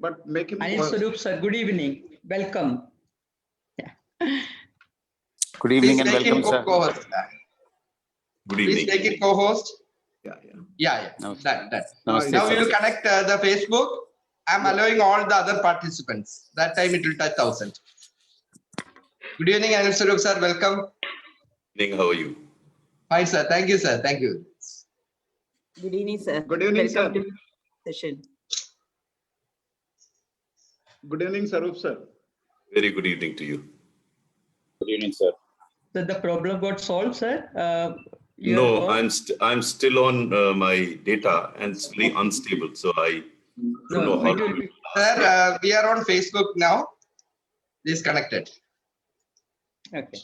but make him. Anil Swarup sir, good evening. Welcome. Yeah. Good evening and Please make welcome, him sir. co-host. Good Please evening. make it co-host. Yeah. Yeah. Namaste. That. Namaste, Now sir. we will connect the Facebook. I'm allowing all the other participants. That time it will touch 1,000. Good evening, Anil Swarup sir. Welcome. Good evening. How are you? Fine, sir. Thank you, sir. Thank you. Good evening, sir. Good evening, sir. Welcome to session. Good evening, Sarup sir. Very good evening to you. Good evening, sir. So the problem got solved, sir? You No, have I'm still on my data and it's very unstable. So I don't know how to. Sir, we are on Facebook now. Please connected. Okay.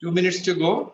2 minutes to go.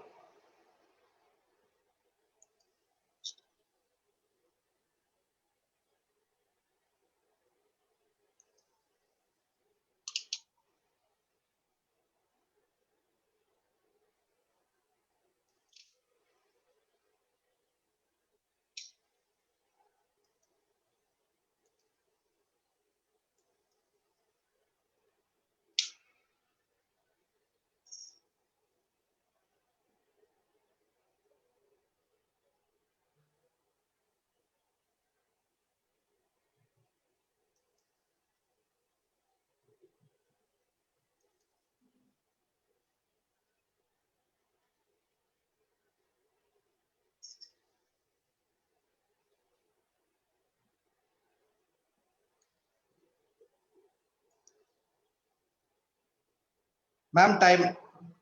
Ma'am, time.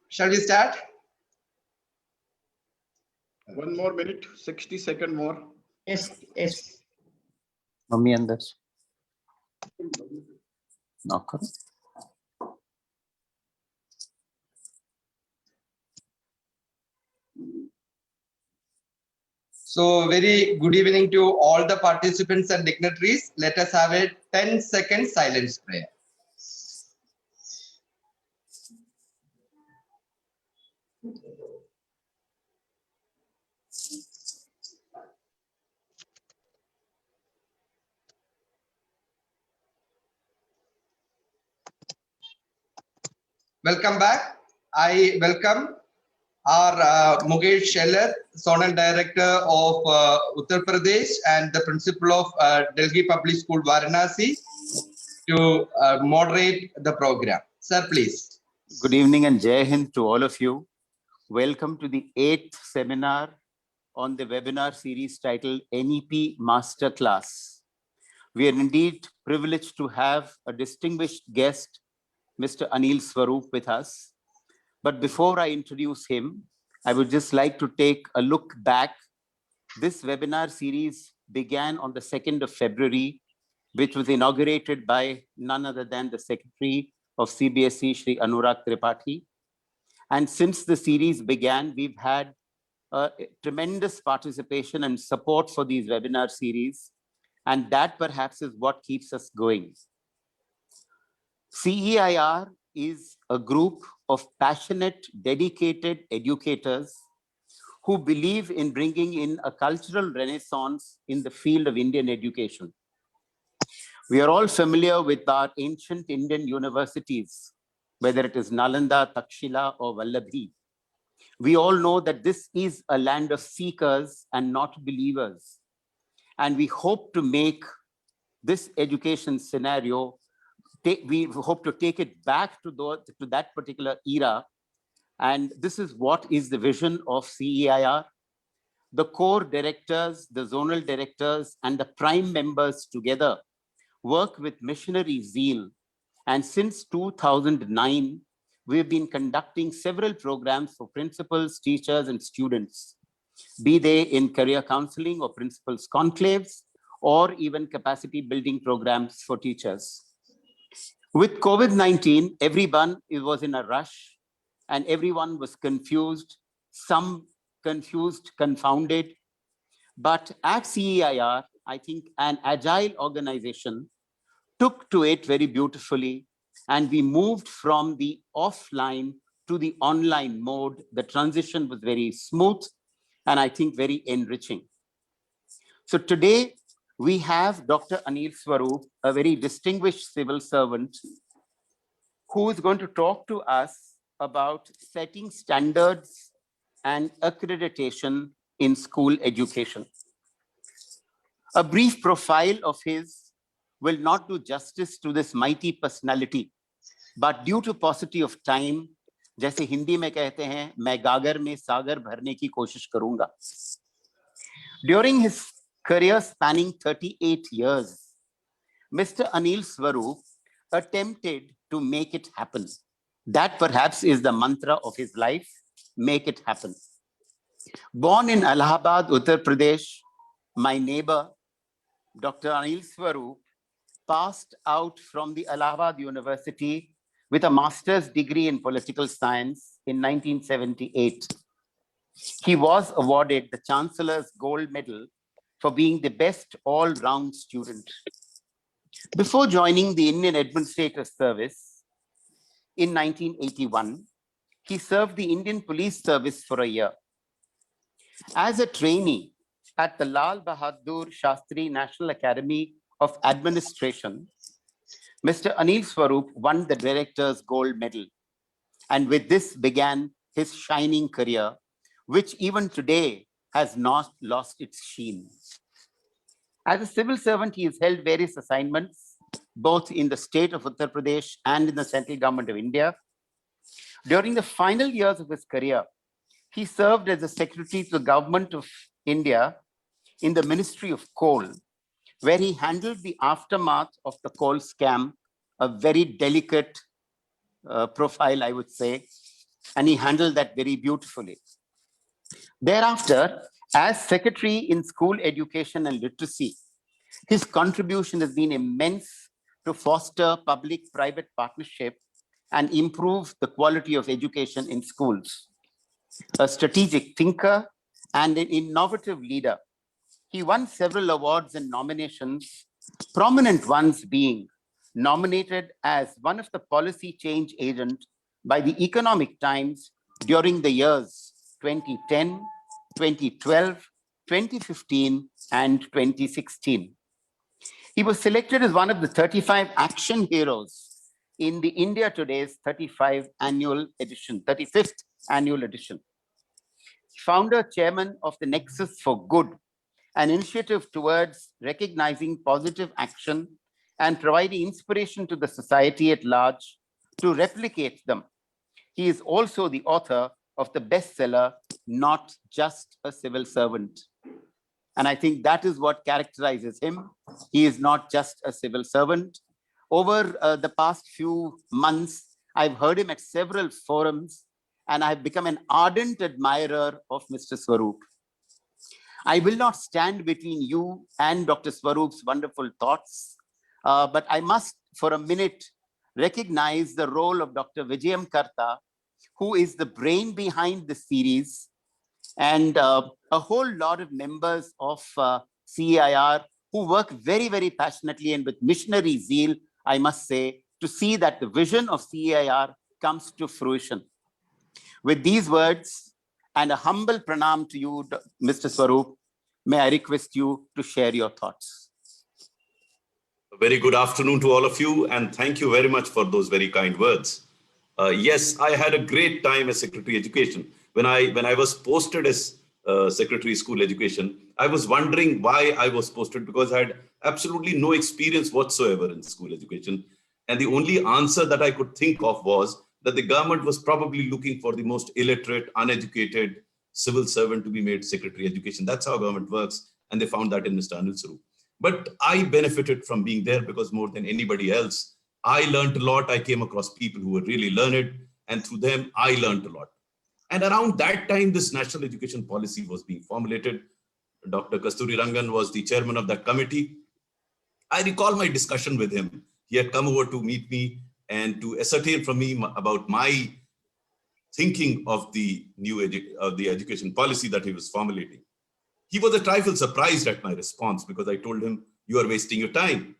Shall we start? 1 more minute, 60 seconds more. Yes, yes. Mummy andar. Knock karo. So very good evening to all the participants and dignitaries. Let us have a 10-second silence prayer. Welcome back. I welcome our Mukesh Scheller, Zonal Director of Uttar Pradesh and the Principal of Delhi Public School Varanasi to moderate the program. Sir, please. Good evening and Jai Hind to all of you. Welcome to the 8th seminar on the webinar series titled NEP Masterclass. We are indeed privileged to have a distinguished guest, Mr. Anil Swarup, with us. But before I introduce him, I would just like to take a look back. This webinar series began on the 2nd of February, which was inaugurated by none other than the Secretary of CBSE, Shri Anurag Tripathi. And since the series began, we've had tremendous participation and support for these webinar series. And that perhaps is what keeps us going. CEIR is a group of passionate, dedicated educators who believe in bringing in a cultural renaissance in the field of Indian education. We are all familiar with our ancient Indian universities, whether it is Nalanda, Takshila, or Vallabhi. We all know that this is a land of seekers and not believers. And we hope to make this education scenario, we hope to take it back to that particular era. And this is what is the vision of CEIR. The core directors, the zonal directors, and the prime members together work with missionary zeal And since 2009, we've been conducting several programs for principals, teachers, and students, be they in career counseling or principals conclaves, or even capacity building programs for teachers. With COVID-19, everyone was in a rush and everyone was confused, some confused, confounded. But at CEIR, I think an agile organization took to it very beautifully, and we moved from the offline to the online mode. The transition was very smooth and I think very enriching. So today we have Dr. Anil Swaroop, a very distinguished civil servant, who is going to talk to us about setting standards and accreditation in school education. A brief profile of his will not do justice to this mighty personality, but due to paucity of time, जैसे हिंदी में कहते हैं, मैं गागर में सागर भरने की कोशिश करूंगा. During his career spanning 38 years, Mr. Anil Swaroop attempted to make it happen. That perhaps is the mantra of his life, make it happen. Born in Allahabad, Uttar Pradesh, my neighbor, Dr. Anil Swaroop, passed out from the Allahabad University with a master's degree in political science in 1978. He was awarded the Chancellor's Gold Medal for being the best all-round student. Before joining the Indian Administrative Service in 1981, he served the Indian Police Service for a year. As a trainee at the Lal Bahadur Shastri National Academy of Administration, Mr. Anil Swaroop won the Director's Gold Medal. And with this began his shining career, which even today has not lost its sheen. As a civil servant, he has held various assignments, both in the state of Uttar Pradesh and in the central government of India. During the final years of his career, he served as a secretary to the government of India in the Ministry of Coal, where he handled the aftermath of the coal scam, a very delicate profile, I would say, and he handled that very beautifully. Thereafter, as secretary in school education and literacy, his contribution has been immense to foster public-private partnership and improve the quality of education in schools. A strategic thinker and an innovative leader, he won several awards and nominations, prominent ones being nominated as one of the policy change agent by the Economic Times during the years 2010, 2012, 2015, and 2016. He was selected as one of the 35 action heroes in the India Today's 35th annual edition. Founder, chairman of the Nexus for Good, an initiative towards recognizing positive action and providing inspiration to the society at large to replicate them. He is also the author of the bestseller, Not Just a Civil Servant. And I think that is what characterizes him. He is not just a civil servant. Over the past few months, I've heard him at several forums, and I've become an ardent admirer of Mr. Swaroop. I will not stand between you and Dr. Swaroop's wonderful thoughts, but I must, for a minute, recognize the role of Dr. Vijayam Karta, who is the brain behind the series, and a whole lot of members of CEIR who work very, very passionately and with missionary zeal, I must say, to see that the vision of CEIR comes to fruition. With these words and a humble pranam to you, Mr. Swaroop, may I request you to share your thoughts. A very good afternoon to all of you, and thank you very much for those very kind words. Yes, I had a great time as Secretary Education. When I was posted as Secretary School Education, I was wondering why I was posted, because I had absolutely no experience whatsoever in school education. And the only answer that I could think of was that the government was probably looking for the most illiterate, uneducated civil servant to be made Secretary Education. That's how government works. And they found that in Mr. Anil Swaroop. But I benefited from being there because more than anybody else, I learned a lot. I came across people who were really learned, and through them, I learned a lot. And around that time, this national education policy was being formulated. Dr. Kasturi Rangan was the chairman of that committee. I recall my discussion with him. He had come over to meet me and to ascertain from me about my thinking of the new education policy that he was formulating. He was a trifle surprised at my response because I told him, you are wasting your time.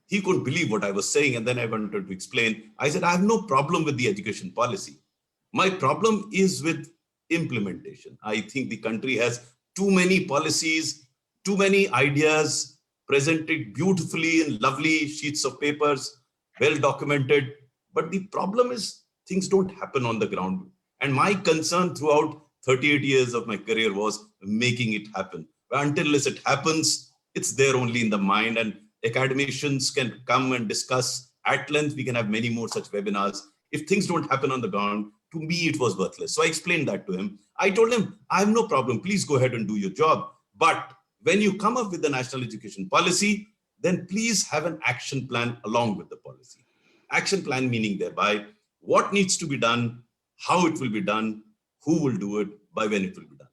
He couldn't believe what I was saying. And then I wanted to explain. I said, I have no problem with the education policy. My problem is with implementation. I think the country has too many policies, too many ideas presented beautifully in lovely sheets of papers, well documented. But the problem is things don't happen on the ground. And my concern throughout 38 years of my career was making it happen. Until it happens, it's there only in the mind, and academicians can come and discuss at length. We can have many more such webinars. If things don't happen on the ground, to me, it was worthless. So I explained that to him. I told him, I have no problem. Please go ahead and do your job. But when you come up with the national education policy, then please have an action plan along with the policy. Action plan meaning thereby what needs to be done, how it will be done, who will do it, by when it will be done.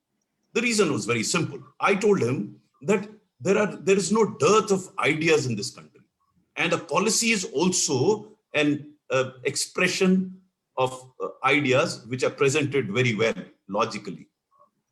The reason was very simple. I told him that there is no dearth of ideas in this country. And a policy is also an expression of ideas which are presented very well, logically.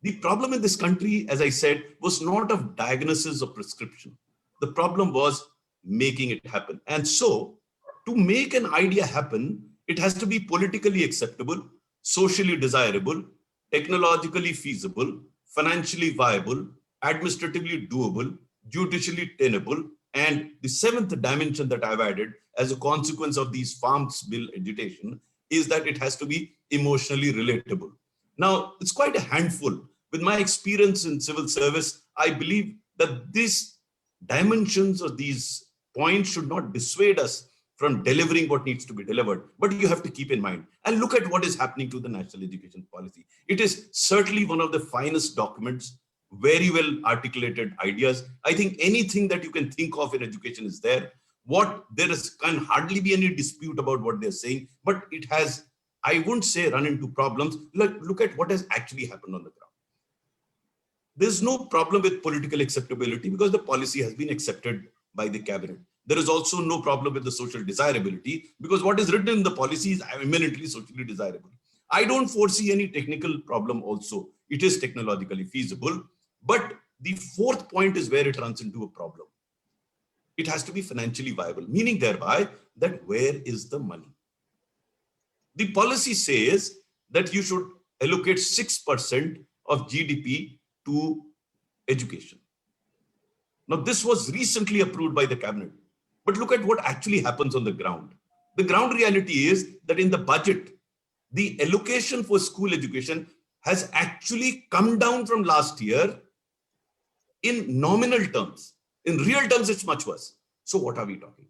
The problem in this country, as I said, was not of diagnosis or prescription. The problem was making it happen. And so, to make an idea happen, it has to be politically acceptable, socially desirable, technologically feasible, financially viable, administratively doable, judicially tenable, and the seventh dimension that I've added as a consequence of these farms bill agitation is that it has to be emotionally relatable. Now, it's quite a handful. With my experience in civil service, I believe that these dimensions or these points should not dissuade us from delivering what needs to be delivered. But you have to keep in mind and look at what is happening to the national education policy. It is certainly one of the finest documents, very well articulated ideas. I think anything that you can think of in education is there. Can hardly be any dispute about what they're saying, but it has, I wouldn't say run into problems. Look at what has actually happened on the ground. There's no problem with political acceptability because the policy has been accepted by the cabinet. There is also no problem with the social desirability because what is written in the policy is eminently socially desirable. I don't foresee any technical problem also. It is technologically feasible, but the fourth point is where it runs into a problem. It has to be financially viable, meaning thereby that where is the money? The policy says that you should allocate 6% of GDP to education. Now, this was recently approved by the cabinet, but look at what actually happens on the ground. The ground reality is that in the budget, the allocation for school education has actually come down from last year in nominal terms. In real terms, it's much worse. So what are we talking?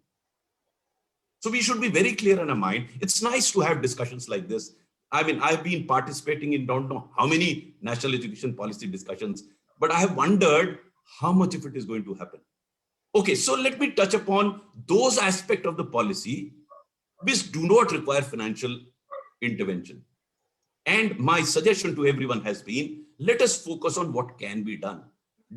So we should be very clear in our mind. It's nice to have discussions like this. I mean, I've been participating in don't know how many national education policy discussions, but I have wondered how much of it is going to happen. Okay, so let me touch upon those aspects of the policy which do not require financial intervention. And my suggestion to everyone has been, let us focus on what can be done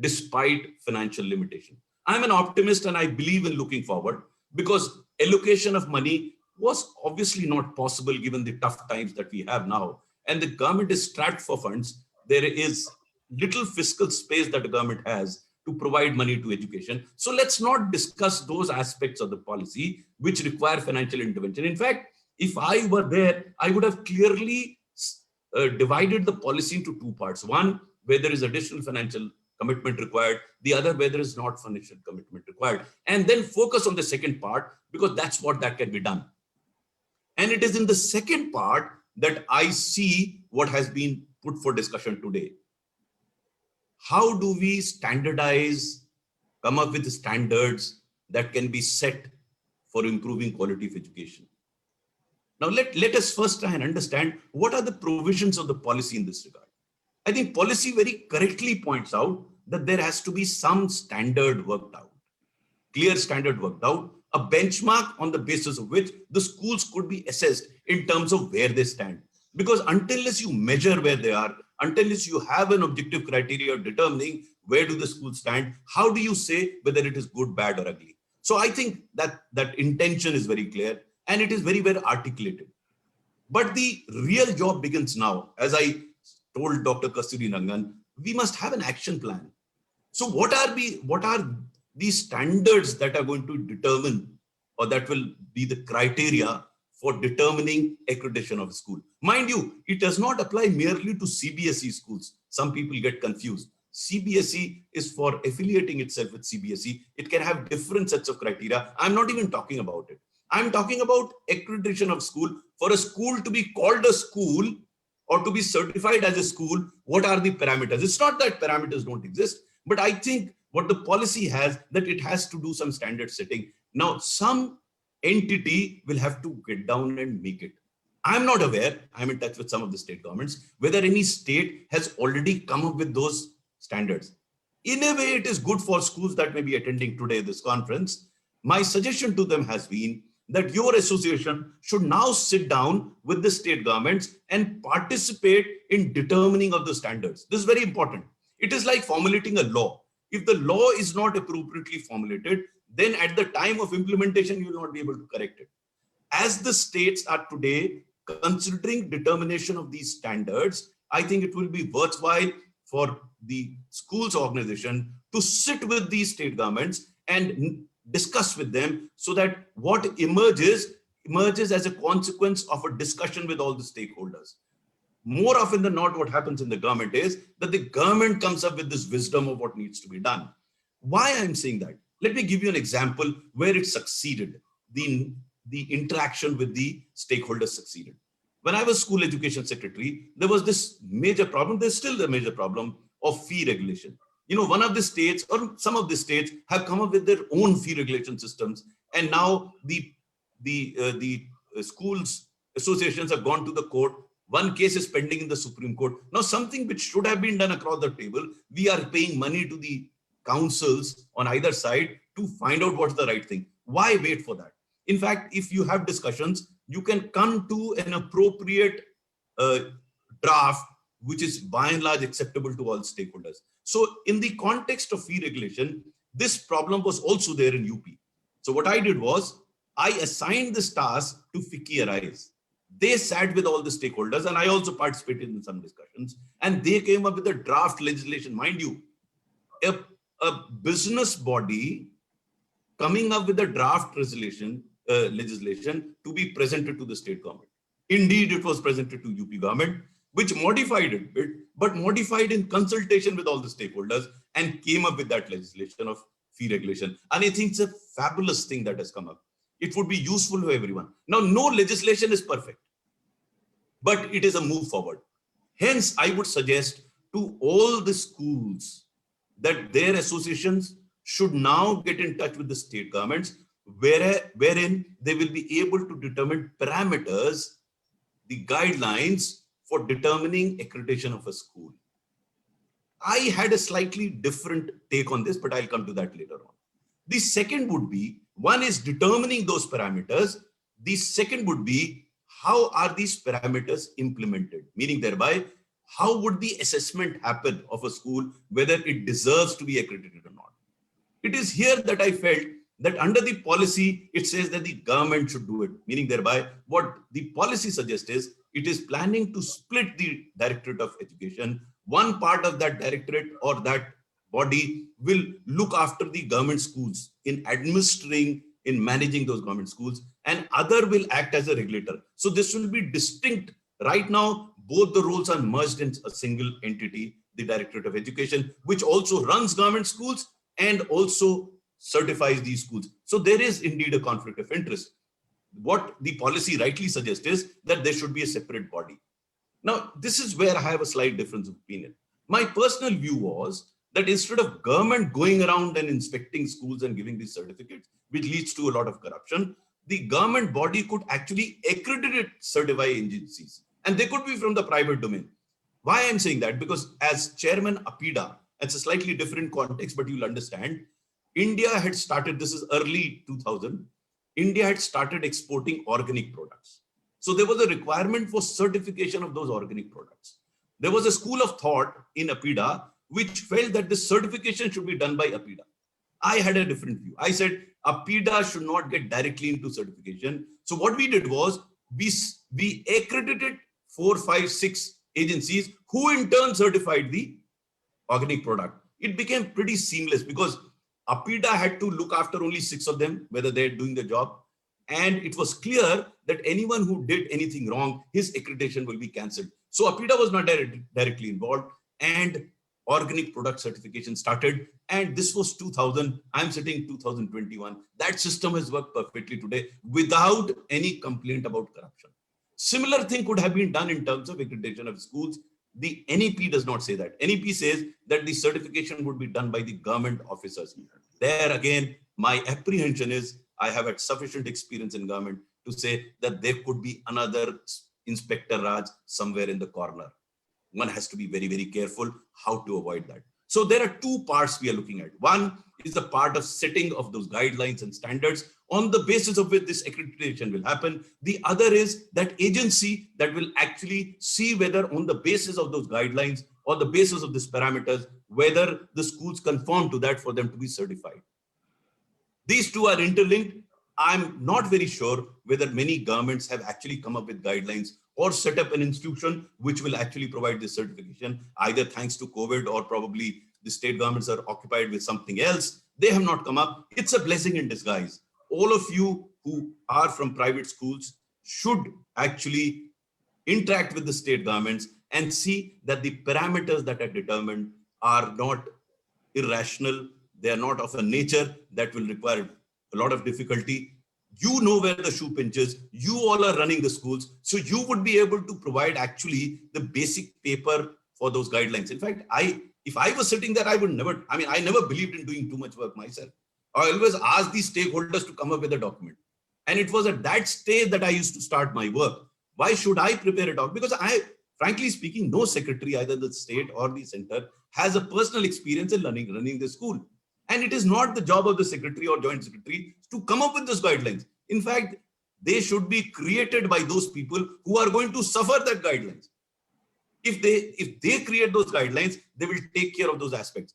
despite financial limitation. I'm an optimist and I believe in looking forward because allocation of money was obviously not possible given the tough times that we have now. And the government is strapped for funds. There is little fiscal space that the government has to provide money to education. So let's not discuss those aspects of the policy which require financial intervention. In fact, if I were there, I would have clearly divided the policy into two parts. One, where there is additional financial commitment required, the other where there is not financial commitment required, and then focus on the second part because that's what that can be done. And it is in the second part that I see what has been put for discussion today. How do we standardize, come up with standards that can be set for improving quality of education? Now let us first try and understand what are the provisions of the policy in this regard. I think policy very correctly points out that there has to be some standard worked out, clear standard worked out a benchmark on the basis of which the schools could be assessed in terms of where they stand. Because until you measure where they are, until you have an objective criteria determining where do the schools stand, how do you say whether it is good, bad, or ugly? So I think that intention is very clear and it is very well articulated. But the real job begins now. As I told Dr. Kasturi Rangan, we must have an action plan. So what are the standards that are going to determine, or that will be the criteria for determining accreditation of a school? Mind you, it does not apply merely to CBSE schools. Some people get confused. CBSE is for affiliating itself with CBSE. It can have different sets of criteria. I'm not even talking about it. I'm talking about accreditation of school. For a school to be called a school or to be certified as a school, what are the parameters? It's not that parameters don't exist, but I think what the policy has, that it has to do some standard setting. Now, some entity will have to get down and make it. I'm not aware, I'm in touch with some of the state governments, whether any state has already come up with those standards. In a way, it is good for schools that may be attending today this conference. My suggestion to them has been that your association should now sit down with the state governments and participate in determining of the standards. This is very important. It is like formulating a law. If the law is not appropriately formulated, then at the time of implementation, you will not be able to correct it. As the states are today considering determination of these standards, I think it will be worthwhile for the schools organization to sit with these state governments and discuss with them, so that what emerges as a consequence of a discussion with all the stakeholders. More often than not, what happens in the government is that the government comes up with this wisdom of what needs to be done. Why I'm saying that? Let me give you an example where it succeeded. The interaction with the stakeholders succeeded. When I was school education secretary, there was this major problem. There's still a major problem of fee regulation. You know, one of the states or some of the states have come up with their own fee regulation systems. And now the schools associations have gone to the court. One case is pending in the Supreme Court. Now, something which should have been done across the table, we are paying money to the councils on either side to find out what's the right thing. Why wait for that? In fact, if you have discussions, you can come to an appropriate draft, which is by and large acceptable to all stakeholders. So in the context of fee regulation, this problem was also there in UP. So what I did was, I assigned this task to FICCI Arise. They sat with all the stakeholders, and I also participated in some discussions, and they came up with a draft legislation. Mind you, a business body coming up with a draft legislation to be presented to the state government. Indeed, it was presented to UP government, which modified it a bit, but modified in consultation with all the stakeholders and came up with that legislation of fee regulation. And I think it's a fabulous thing that has come up. It would be useful to everyone. Now, no legislation is perfect, but it is a move forward. Hence, I would suggest to all the schools that their associations should now get in touch with the state governments, wherein they will be able to determine parameters, the guidelines for determining accreditation of a school. I had a slightly different take on this, but I'll come to that later on. The second would be, one is determining those parameters. The second would be, how are these parameters implemented? Meaning thereby, how would the assessment happen of a school, whether it deserves to be accredited or not? It is here that I felt that under the policy, it says that the government should do it. Meaning thereby, what the policy suggests is, it is planning to split the Directorate of Education. One part of that directorate or that body will look after the government schools in administering, in managing those government schools, and other will act as a regulator. So this will be distinct. Right now, both the roles are merged in a single entity, the Directorate of Education, which also runs government schools and also certifies these schools. So there is indeed a conflict of interest. What the policy rightly suggests is that there should be a separate body. Now, this is where I have a slight difference of opinion. My personal view was that instead of government going around and inspecting schools and giving these certificates, which leads to a lot of corruption, the government body could actually accredit certify agencies, and they could be from the private domain. Why I'm saying that? Because as chairman APIDA, it's a slightly different context, but you'll understand, India had started, this is early 2000, India had started exporting organic products. So there was a requirement for certification of those organic products. There was a school of thought in APIDA which felt that this certification should be done by APIDA. I had a different view. I said APIDA should not get directly into certification. So what we did was we accredited 4, 5, 6 agencies who in turn certified the organic product. It became pretty seamless because APIDA had to look after only 6 of them, whether they're doing the job. And it was clear that anyone who did anything wrong, his accreditation will be cancelled. So APIDA was not directly involved, and organic product certification started. And this was 2000. I'm sitting 2021. That system has worked perfectly today without any complaint about corruption. Similar thing could have been done in terms of accreditation of schools. The NEP does not say that. NEP says that the certification would be done by the government officers. There again, my apprehension is I have had sufficient experience in government to say that there could be another Inspector Raj somewhere in the corner. One has to be very, very careful how to avoid that. So there are 2 parts we are looking at. One is the part of setting of those guidelines and standards on the basis of which this accreditation will happen. The other is that agency that will actually see whether on the basis of those guidelines or the basis of these parameters, whether the schools conform to that for them to be certified. These 2 are interlinked. I'm not very sure whether many governments have actually come up with guidelines or set up an institution which will actually provide this certification, either thanks to COVID or probably the state governments are occupied with something else. They have not come up. It's a blessing in disguise. All of you who are from private schools should actually interact with the state governments and see that the parameters that are determined are not irrational. They are not of a nature that will require a lot of difficulty. You know where the shoe pinches. You all are running the schools. So you would be able to provide actually the basic paper for those guidelines. In fact, if I was sitting there, I never believed in doing too much work myself. I always asked these stakeholders to come up with a document. And it was at that stage that I used to start my work. Why should I prepare a document? Because frankly speaking, no secretary, either the state or the center, has a personal experience in running the school. And it is not the job of the secretary or joint secretary to come up with those guidelines. In fact, they should be created by those people who are going to suffer that guidelines. If they create those guidelines, they will take care of those aspects.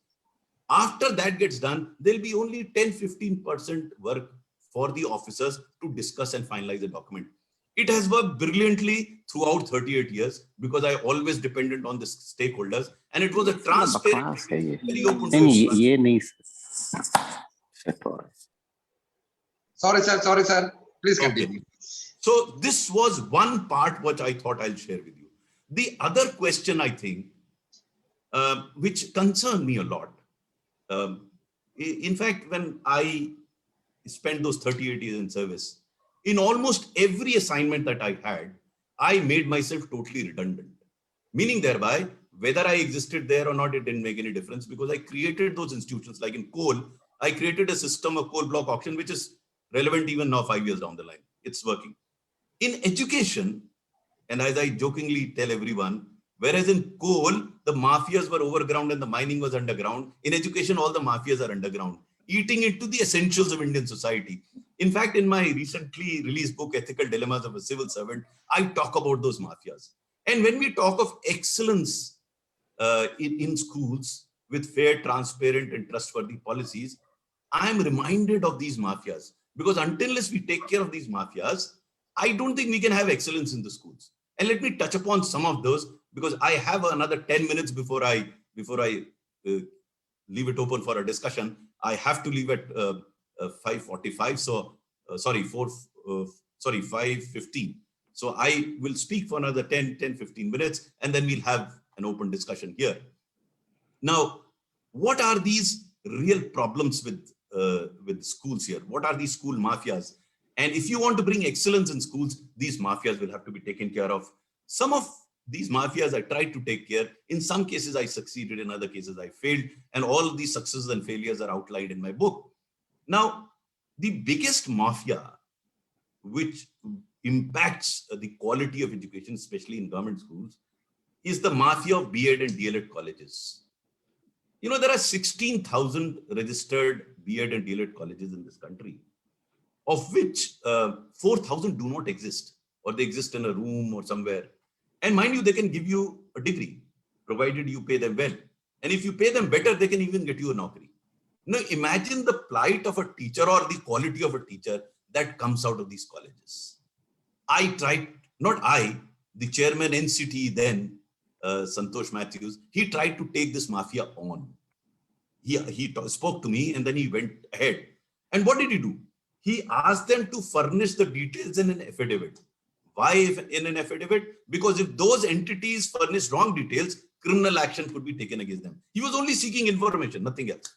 After that gets done, there'll be only 10-15% work for the officers to discuss and finalize the document. It has worked brilliantly throughout 38 years because I always depended on the stakeholders, and it was a transparent, very open source. Sorry, sir. Please continue. Okay. So this was one part which I thought I'll share with you. The other question, I think, which concerned me a lot. In fact, when I spent those 38 years in service, in almost every assignment that I had, I made myself totally redundant. Meaning thereby, whether I existed there or not, it didn't make any difference because I created those institutions. Like in coal, I created a system of coal block auction, which is relevant even now 5 years down the line. It's working. In education, and as I jokingly tell everyone, whereas in coal, the mafias were overground and the mining was underground, in education, all the mafias are underground, eating into the essentials of Indian society. In fact, in my recently released book, Ethical Dilemmas of a Civil Servant, I talk about those mafias. And when we talk of excellence in schools with fair, transparent, and trustworthy policies, I'm reminded of these mafias. Because unless we take care of these mafias, I don't think we can have excellence in the schools. And let me touch upon some of those because I have another 10 minutes before I leave it open for a discussion. I have to leave at 5:45. So sorry, 5:15. So I will speak for another 10-15 minutes, and then we'll have an open discussion here. Now, what are these real problems with schools here? What are these school mafias? And if you want to bring excellence in schools, these mafias will have to be taken care of. Some of these mafias I tried to take care. In some cases, I succeeded. In other cases, I failed. And all of these successes and failures are outlined in my book. Now, the biggest mafia which impacts the quality of education, especially in government schools, is the mafia of B.Ed and D.Ed colleges. You know, there are 16,000 registered B.Ed and D.Ed colleges in this country. of which 4,000 do not exist, or they exist in a room or somewhere. And mind you, they can give you a degree, provided you pay them well. And if you pay them better, they can even get you a naukri. Now imagine the plight of a teacher or the quality of a teacher that comes out of these colleges. I tried, not I, the chairman NCT then, Santosh Matthews, he tried to take this mafia on. He spoke to me and then he went ahead. And what did he do? He asked them to furnish the details in an affidavit. Why in an affidavit? Because if those entities furnish wrong details, criminal action could be taken against them. He was only seeking information, nothing else.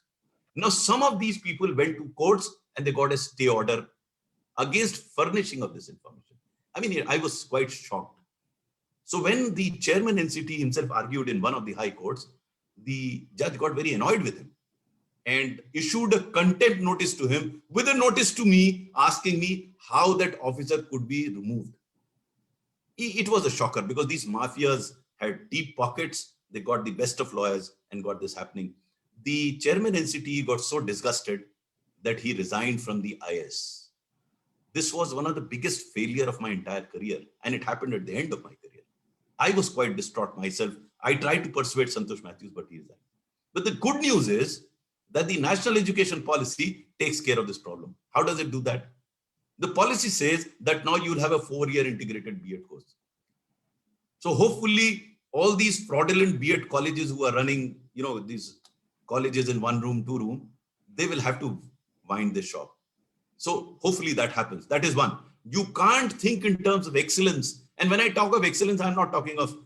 Now, some of these people went to courts and they got a stay order against furnishing of this information. I mean, I was quite shocked. So when the chairman NCT himself argued in one of the high courts, the judge got very annoyed with him and issued a contempt notice to him with a notice to me asking me how that officer could be removed. It was a shocker because these mafias had deep pockets. They got the best of lawyers and got this happening. The chairman NCT got so disgusted that he resigned from the IS. This was one of the biggest failure of my entire career, and it happened at the end of my career. I was quite distraught myself. I tried to persuade Santosh Matthews, but he resigned. But the good news is that the national education policy takes care of this problem. How does it do that? The policy says that now you'll have a 4-year integrated B.Ed course. So hopefully all these fraudulent B.Ed colleges who are running, these colleges in 1 room, 2 room, they will have to wind this shop. So hopefully that happens. That is one. You can't think in terms of excellence. And when I talk of excellence, I'm not talking of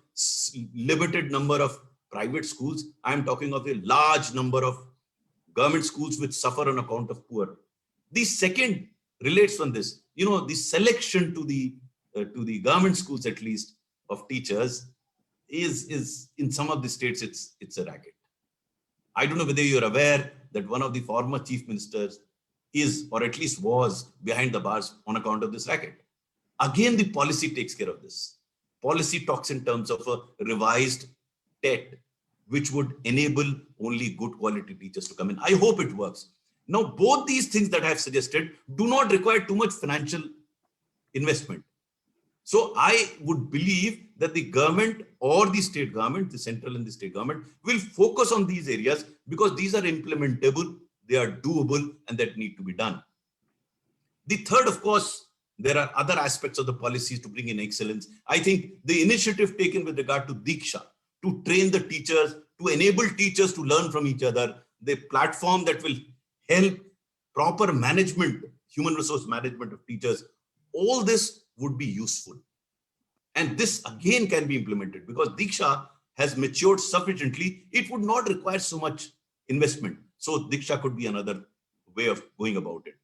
limited number of private schools. I'm talking of a large number of government schools which suffer on account of poor. The second relates on this. The selection to the government schools, at least, of teachers is in some of the states, it's a racket. I don't know whether you're aware that one of the former chief ministers is, or at least was, behind the bars on account of this racket. Again, the policy takes care of this. Policy talks in terms of a revised TET, which would enable only good quality teachers to come in. I hope it works. Now, both these things that I have suggested do not require too much financial investment. So I would believe that the government or the state government, the central and the state government, will focus on these areas because these are implementable, they are doable, and that need to be done. The third, of course, there are other aspects of the policies to bring in excellence. I think the initiative taken with regard to Diksha, to train the teachers, to enable teachers to learn from each other, the platform that will help proper management, human resource management of teachers, all this would be useful. And this again can be implemented because Diksha has matured sufficiently. It would not require so much investment. So Diksha could be another way of going about it.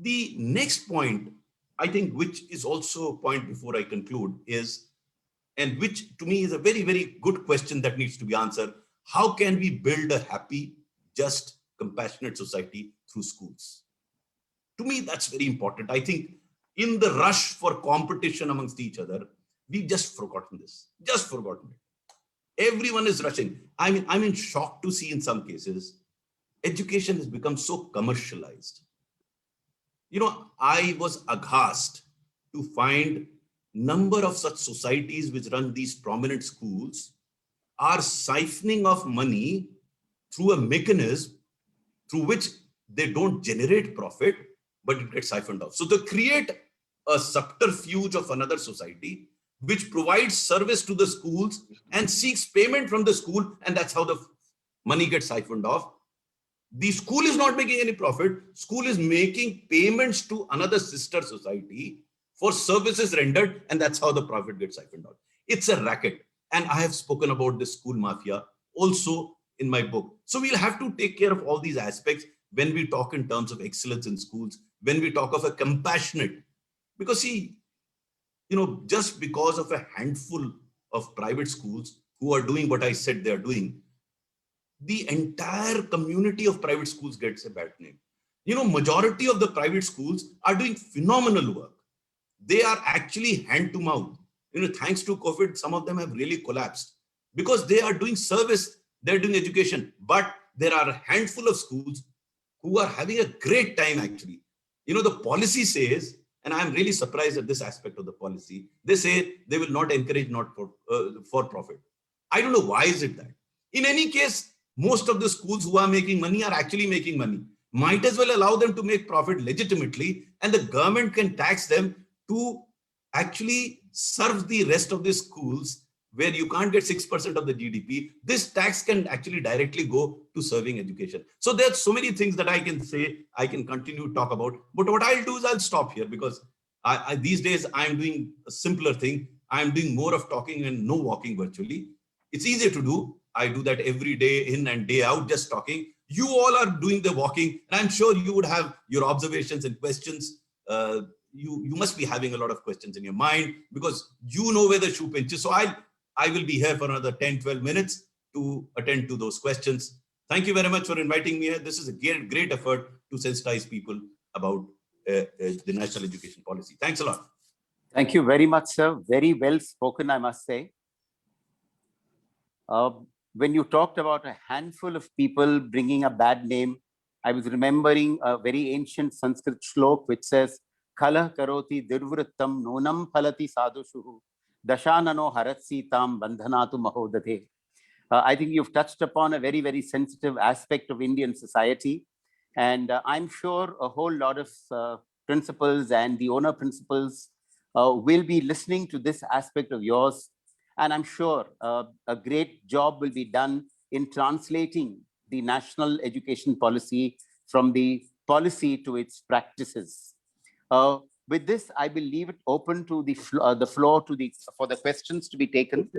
The next point, I think, which is also a point before I conclude is, and which to me is a very, very good question that needs to be answered. How can we build a happy, just, compassionate society through schools? To me, that's very important. I think in the rush for competition amongst each other, we've just forgotten this, just forgotten it. Everyone is rushing. I'm in shock to see in some cases, education has become so commercialized. I was aghast to find number of such societies which run these prominent schools are siphoning off money through a mechanism through which they don't generate profit, but it gets siphoned off. So they create a subterfuge of another society which provides service to the schools and seeks payment from the school, and that's how the money gets siphoned off. The school is not making any profit. School is making payments to another sister society for services rendered, and that's how the profit gets siphoned out. It's a racket. And I have spoken about this school mafia also in my book. So we'll have to take care of all these aspects when we talk in terms of excellence in schools, when we talk of a compassionate, because see, just because of a handful of private schools who are doing what I said they're doing, the entire community of private schools gets a bad name. Majority of the private schools are doing phenomenal work. They are actually hand to mouth. Thanks to COVID, some of them have really collapsed because they are doing service, they're doing education, but there are a handful of schools who are having a great time actually. The policy says, and I'm really surprised at this aspect of the policy, they say they will not encourage not for profit. I don't know why is it that. In any case, most of the schools who are making money are actually making money. Might as well allow them to make profit legitimately, and the government can tax them to actually serve the rest of the schools where you can't get 6% of the GDP. This tax can actually directly go to serving education. So there's so many things that I can say, I can continue to talk about, but what I'll do is I'll stop here, because these days I'm doing a simpler thing. I'm doing more of talking and no walking virtually. It's easy to do. I do that every day, in and day out, just talking. You all are doing the walking, and I'm sure you would have your observations and questions. You must be having a lot of questions in your mind, because you know where the shoe pinches. So I will be here for another 10, 12 minutes to attend to those questions. Thank you very much for inviting me here. This is a great effort to sensitize people about the national education policy. Thanks a lot. Thank you very much, sir. Very well spoken, I must say. When you talked about a handful of people bringing a bad name, I was remembering a very ancient Sanskrit shlok which says, Kala karoti dirvrittam nonam phalati sadhushuhu dashanano haratsi tam bandhanatu mahodate. I think you've touched upon a very, very sensitive aspect of Indian society. And I'm sure a whole lot of principals and the owner principals will be listening to this aspect of yours. And I'm sure a great job will be done in translating the national education policy from the policy to its practices. With this, I will leave it open to the floor for the questions to be taken.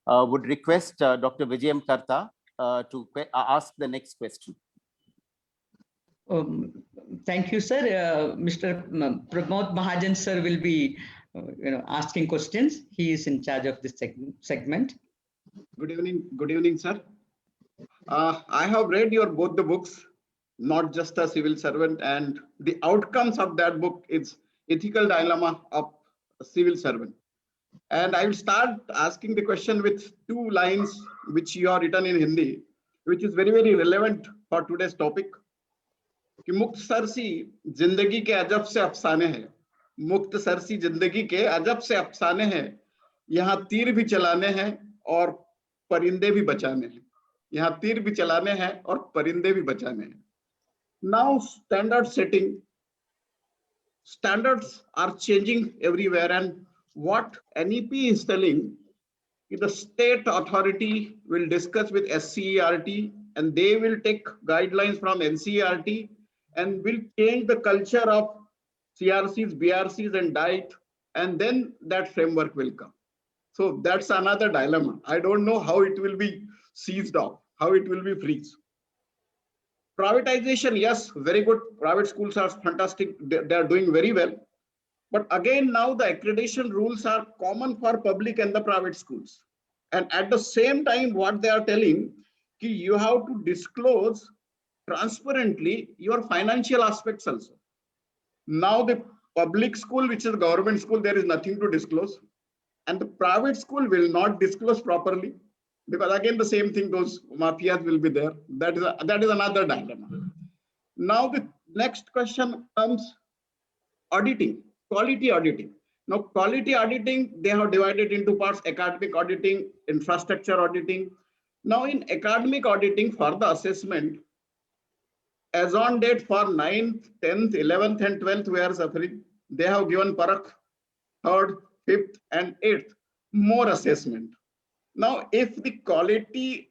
Would request Dr. Vijayam Karta to ask the next question. Thank you, sir. Mr. Pramod Mahajan, sir, will be asking questions. He is in charge of this segment. Good evening, sir. I have read both the books, Not Just a Civil Servant, and the outcomes of that book is Ethical Dilemma of a Civil Servant. And I will start asking the question with two lines which you have written in Hindi, which is very, very relevant for today's topic. कि मुक्त Cersei जिंदगी के अजब से अफसाने हैं, मुक्त Cersei जिंदगी के अजब से अफसाने हैं, यहाँ तीर भी चलाने हैं और परिंदे भी बचाने हैं, यहाँ तीर भी चलाने हैं और परिंदे भी बचाने हैं. Now standards are changing everywhere, and what NEP is telling, the state authority will discuss with SCERT and they will take guidelines from NCERT and will change the culture of CRCs, BRCs and DIET, and then that framework will come. So that's another dilemma. I don't know how it will be seized off, how it will be freeze. Privatization, yes, very good. Private schools are fantastic. They are doing very well. But again, now the accreditation rules are common for public and the private schools. And at the same time, what they are telling, you have to disclose transparently your financial aspects also. Now the public school, which is a government school, there is nothing to disclose. And the private school will not disclose properly, because again, the same thing, those mafias will be there. That is another dilemma. Now the next question comes auditing, quality auditing. Now quality auditing, they have divided into parts: academic auditing, infrastructure auditing. Now in academic auditing for the assessment, as on date for 9th, 10th, 11th and 12th we are suffering. They have given Parakh, 3rd, 5th and 8th, more assessment. Now, if the quality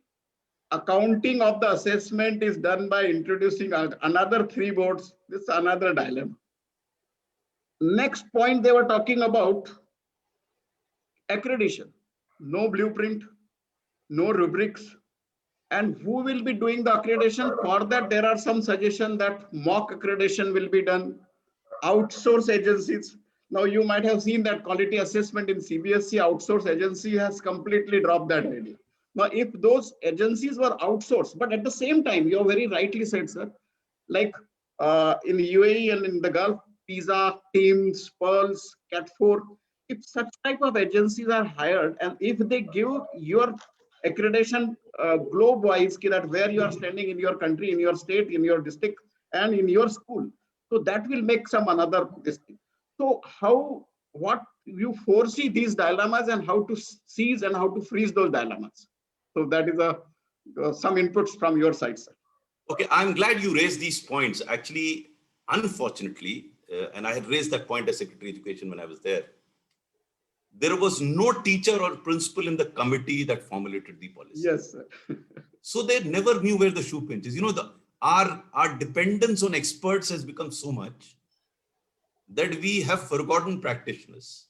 accounting of the assessment is done by introducing another 3 boards, this is another dilemma. Next point, they were talking about accreditation. No blueprint, no rubrics. And who will be doing the accreditation? For that, there are some suggestions that mock accreditation will be done, outsource agencies. Now, you might have seen that quality assessment in CBSE outsource agency has completely dropped that idea. Now, if those agencies were outsourced, but at the same time, you very rightly said, sir, like in UAE and in the Gulf, PISA, TIMSS, PEARLS, CAT4, if such type of agencies are hired, and if they give your accreditation globe-wise, that where you are standing in your country, in your state, in your district, and in your school, So that will make some another this thing. So what you foresee these dilemmas and how to seize and how to freeze those dilemmas. So that is some inputs from your side, sir. Okay, I'm glad you raised these points. Actually, unfortunately, and I had raised that point as Secretary of Education when I was there, there was no teacher or principal in the committee that formulated the policy. Yes, sir. So they never knew where the shoe pinches. You know, our dependence on experts has become so much that we have forgotten practitioners.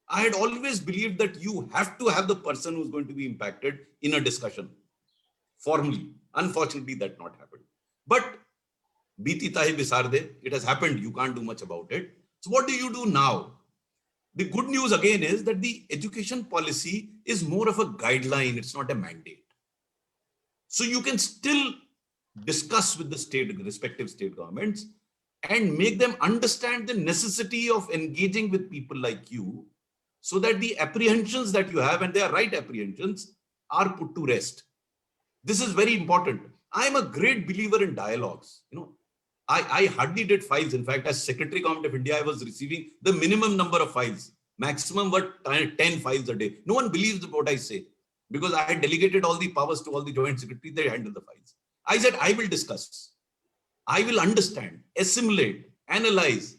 I had always believed that you have to have the person who's going to be impacted in a discussion formally. Unfortunately, that not happened. But Biti tahi bisar de, it has happened. You can't do much about it. So what do you do now? The good news again is that the education policy is more of a guideline. It's not a mandate. So you can still discuss with the respective state governments and make them understand the necessity of engaging with people like you so that the apprehensions that you have, and they are right apprehensions, are put to rest. This is very important. I'm a great believer in dialogues. You know, I hardly did files. In fact, as Secretary Government of India, I was receiving the minimum number of files. Maximum were 10 files a day. No one believes what I say because I had delegated all the powers to all the joint secretaries. They handle the files. I said, I will discuss. I will understand, assimilate, analyze,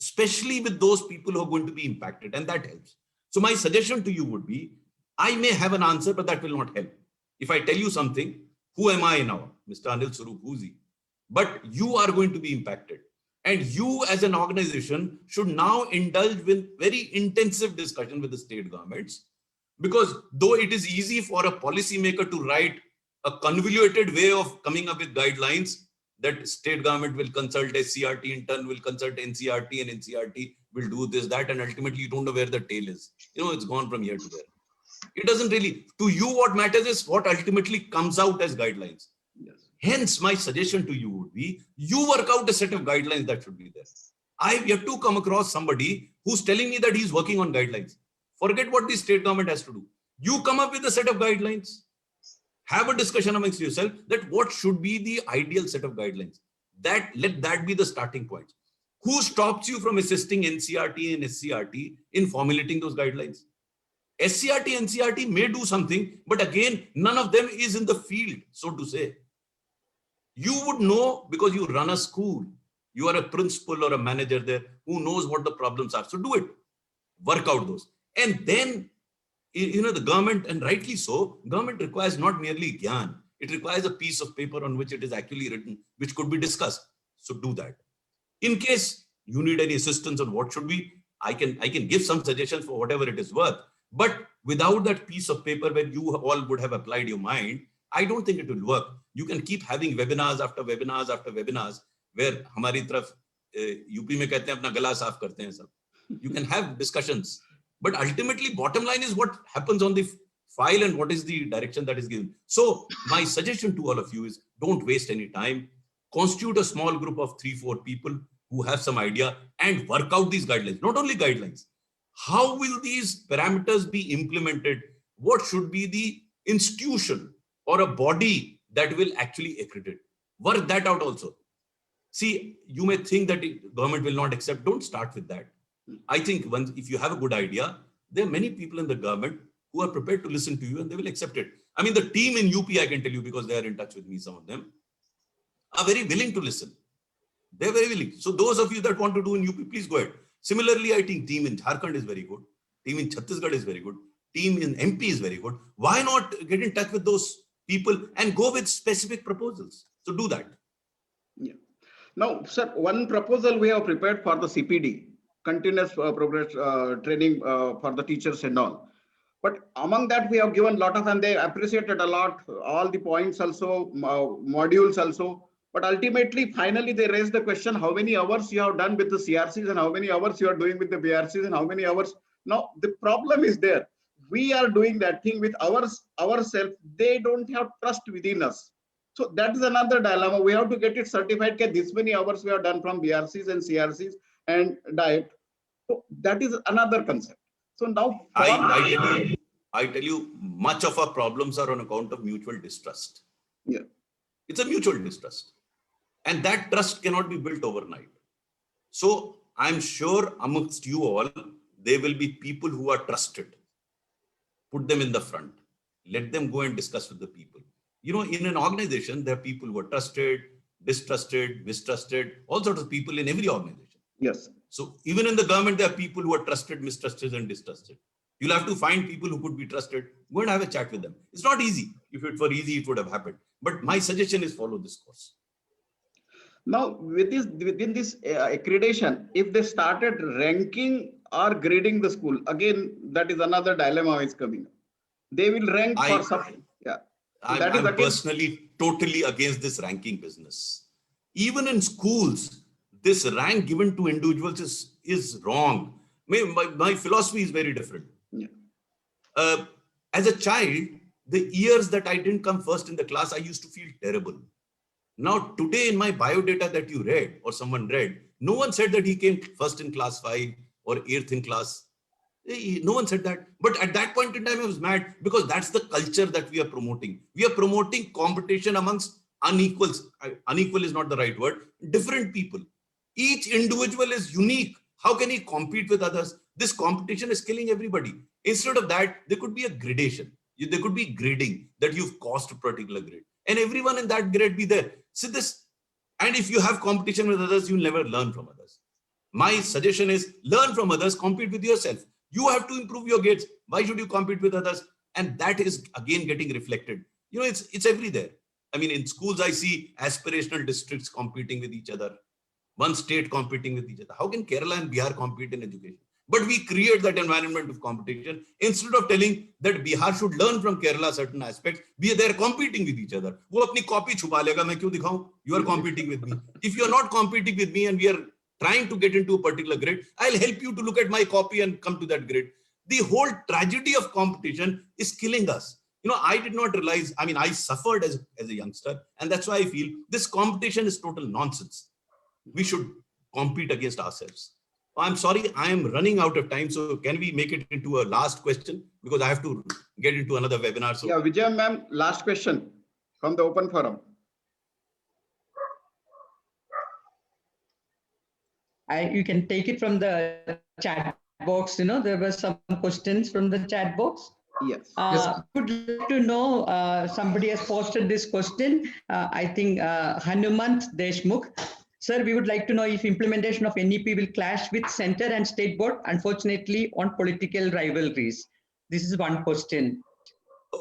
especially with those people who are going to be impacted, and that helps. So my suggestion to you would be, I may have an answer, but that will not help. If I tell you something, who am I now? Mr. Anil Swarup, who's he? But you are going to be impacted. And you as an organization should now indulge with very intensive discussion with the state governments, because though it is easy for a policymaker to write a convoluted way of coming up with guidelines, that state government will consult SCRT, in turn will consult NCRT, and NCRT will do this, that, and ultimately you don't know where the tail is. You know, it's gone from here to there. It doesn't really, to you what matters is what ultimately comes out as guidelines. Yes. Hence, my suggestion to you would be, you work out a set of guidelines that should be there. I've yet to come across somebody who's telling me that he's working on guidelines. Forget what the state government has to do. You come up with a set of guidelines. Have a discussion amongst yourself that what should be the ideal set of guidelines. Let that be the starting point. Who stops you from assisting NCRT and SCRT in formulating those guidelines? SCRT, NCRT may do something, but again, none of them is in the field, so to say. You would know because you run a school. You are a principal or a manager there who knows what the problems are. So do it. Work out those. And then, you know, the government, and rightly so, government requires not merely gyan. It requires a piece of paper on which it is actually written, which could be discussed. So do that. In case you need any assistance on what should be, I can give some suggestions for whatever it is worth. But without that piece of paper where you all would have applied your mind, I don't think it will work. You can keep having webinars after webinars after webinars, where हमारी तरफ UP में कहते हैं अपना गला साफ करते हैं सब. You can have discussions, but ultimately bottom line is what happens on the file and what is the direction that is given. So my suggestion to all of you is, don't waste any time. Constitute a small group of 3-4 people who have some idea and work out these guidelines. Not only guidelines. How will these parameters be implemented? What should be the institution or a body that will actually accredit? Work that out also. See, you may think that government will not accept. Don't start with that. I think if you have a good idea, there are many people in the government who are prepared to listen to you and they will accept it. I mean, the team in UP, I can tell you because they are in touch with me, some of them are very willing to listen. They're very willing. So those of you that want to do in UP, please go ahead. Similarly, I think team in Jharkhand is very good. Team in Chhattisgarh is very good. Team in MP is very good. Why not get in touch with those people and go with specific proposals? So do that. Yeah. Now, sir, one proposal we have prepared for the CPD, continuous progress training for the teachers and all. But among that, we have given a lot of, and they appreciated a lot, all the points also, modules also. But ultimately, finally, they raised the question, how many hours you have done with the CRCs and how many hours you are doing with the BRCs and how many hours. Now, the problem is there. We are doing that thing with ourselves. They don't have trust within us. So that is another dilemma. We have to get it certified that this many hours we have done from BRCs and CRCs and diet. So that is another concept. So now I tell you, much of our problems are on account of mutual distrust. Yeah. It's a mutual distrust. And that trust cannot be built overnight. So I'm sure amongst you all, there will be people who are trusted. Put them in the front. Let them go and discuss with the people. You know, in an organization, there are people who are trusted, distrusted, mistrusted, all sorts of people in every organization. Yes. So even in the government, there are people who are trusted, mistrusted, and distrusted. You'll have to find people who could be trusted. Go and have a chat with them. It's not easy. If it were easy, it would have happened. But my suggestion is follow this course. Now, within this accreditation, if they started ranking or grading the school, again, that is another dilemma is coming up. They will rank for something. Yeah. So I'm personally totally against this ranking business. Even in schools, this rank given to individuals is wrong. My philosophy is very different. Yeah. As a child, the years that I didn't come first in the class, I used to feel terrible. Now, today in my biodata that you read or someone read, no one said that he came first in class 5 or 8th in class. No one said that. But at that point in time, I was mad because that's the culture that we are promoting. We are promoting competition amongst unequals. Unequal is not the right word. Different people. Each individual is unique. How can he compete with others? This competition is killing everybody. Instead of that, there could be a gradation. There could be grading that you've caused a particular grade. And everyone in that grade be there. See this. And if you have competition with others, you'll never learn from others. My suggestion is learn from others, compete with yourself. You have to improve your grades. Why should you compete with others? And that is again getting reflected. You know, it's everywhere. I mean, in schools, I see aspirational districts competing with each other. One state competing with each other. How can Kerala and Bihar compete in education? But we create that environment of competition instead of telling that Bihar should learn from Kerala certain aspects. They're competing with each other. वो अपनी copy छुपा लेगा, मैं क्यों दिखाऊं? You are competing with me. If you are not competing with me and we are trying to get into a particular grade, I'll help you to look at my copy and come to that grade. The whole tragedy of competition is killing us. You know, I did not realize, I mean, I suffered as a youngster, and that's why I feel this competition is total nonsense. We should compete against ourselves. I'm sorry, I am running out of time. So can we make it into a last question? Because I have to get into another webinar. So yeah, Vijay ma'am, last question from the open forum. You can take it from the chat box. You know, there were some questions from the chat box. Yes. Would like to know, somebody has posted this question. I think Hanumant Deshmukh. Sir, we would like to know if implementation of NEP will clash with center and state board, unfortunately, on political rivalries. This is one question.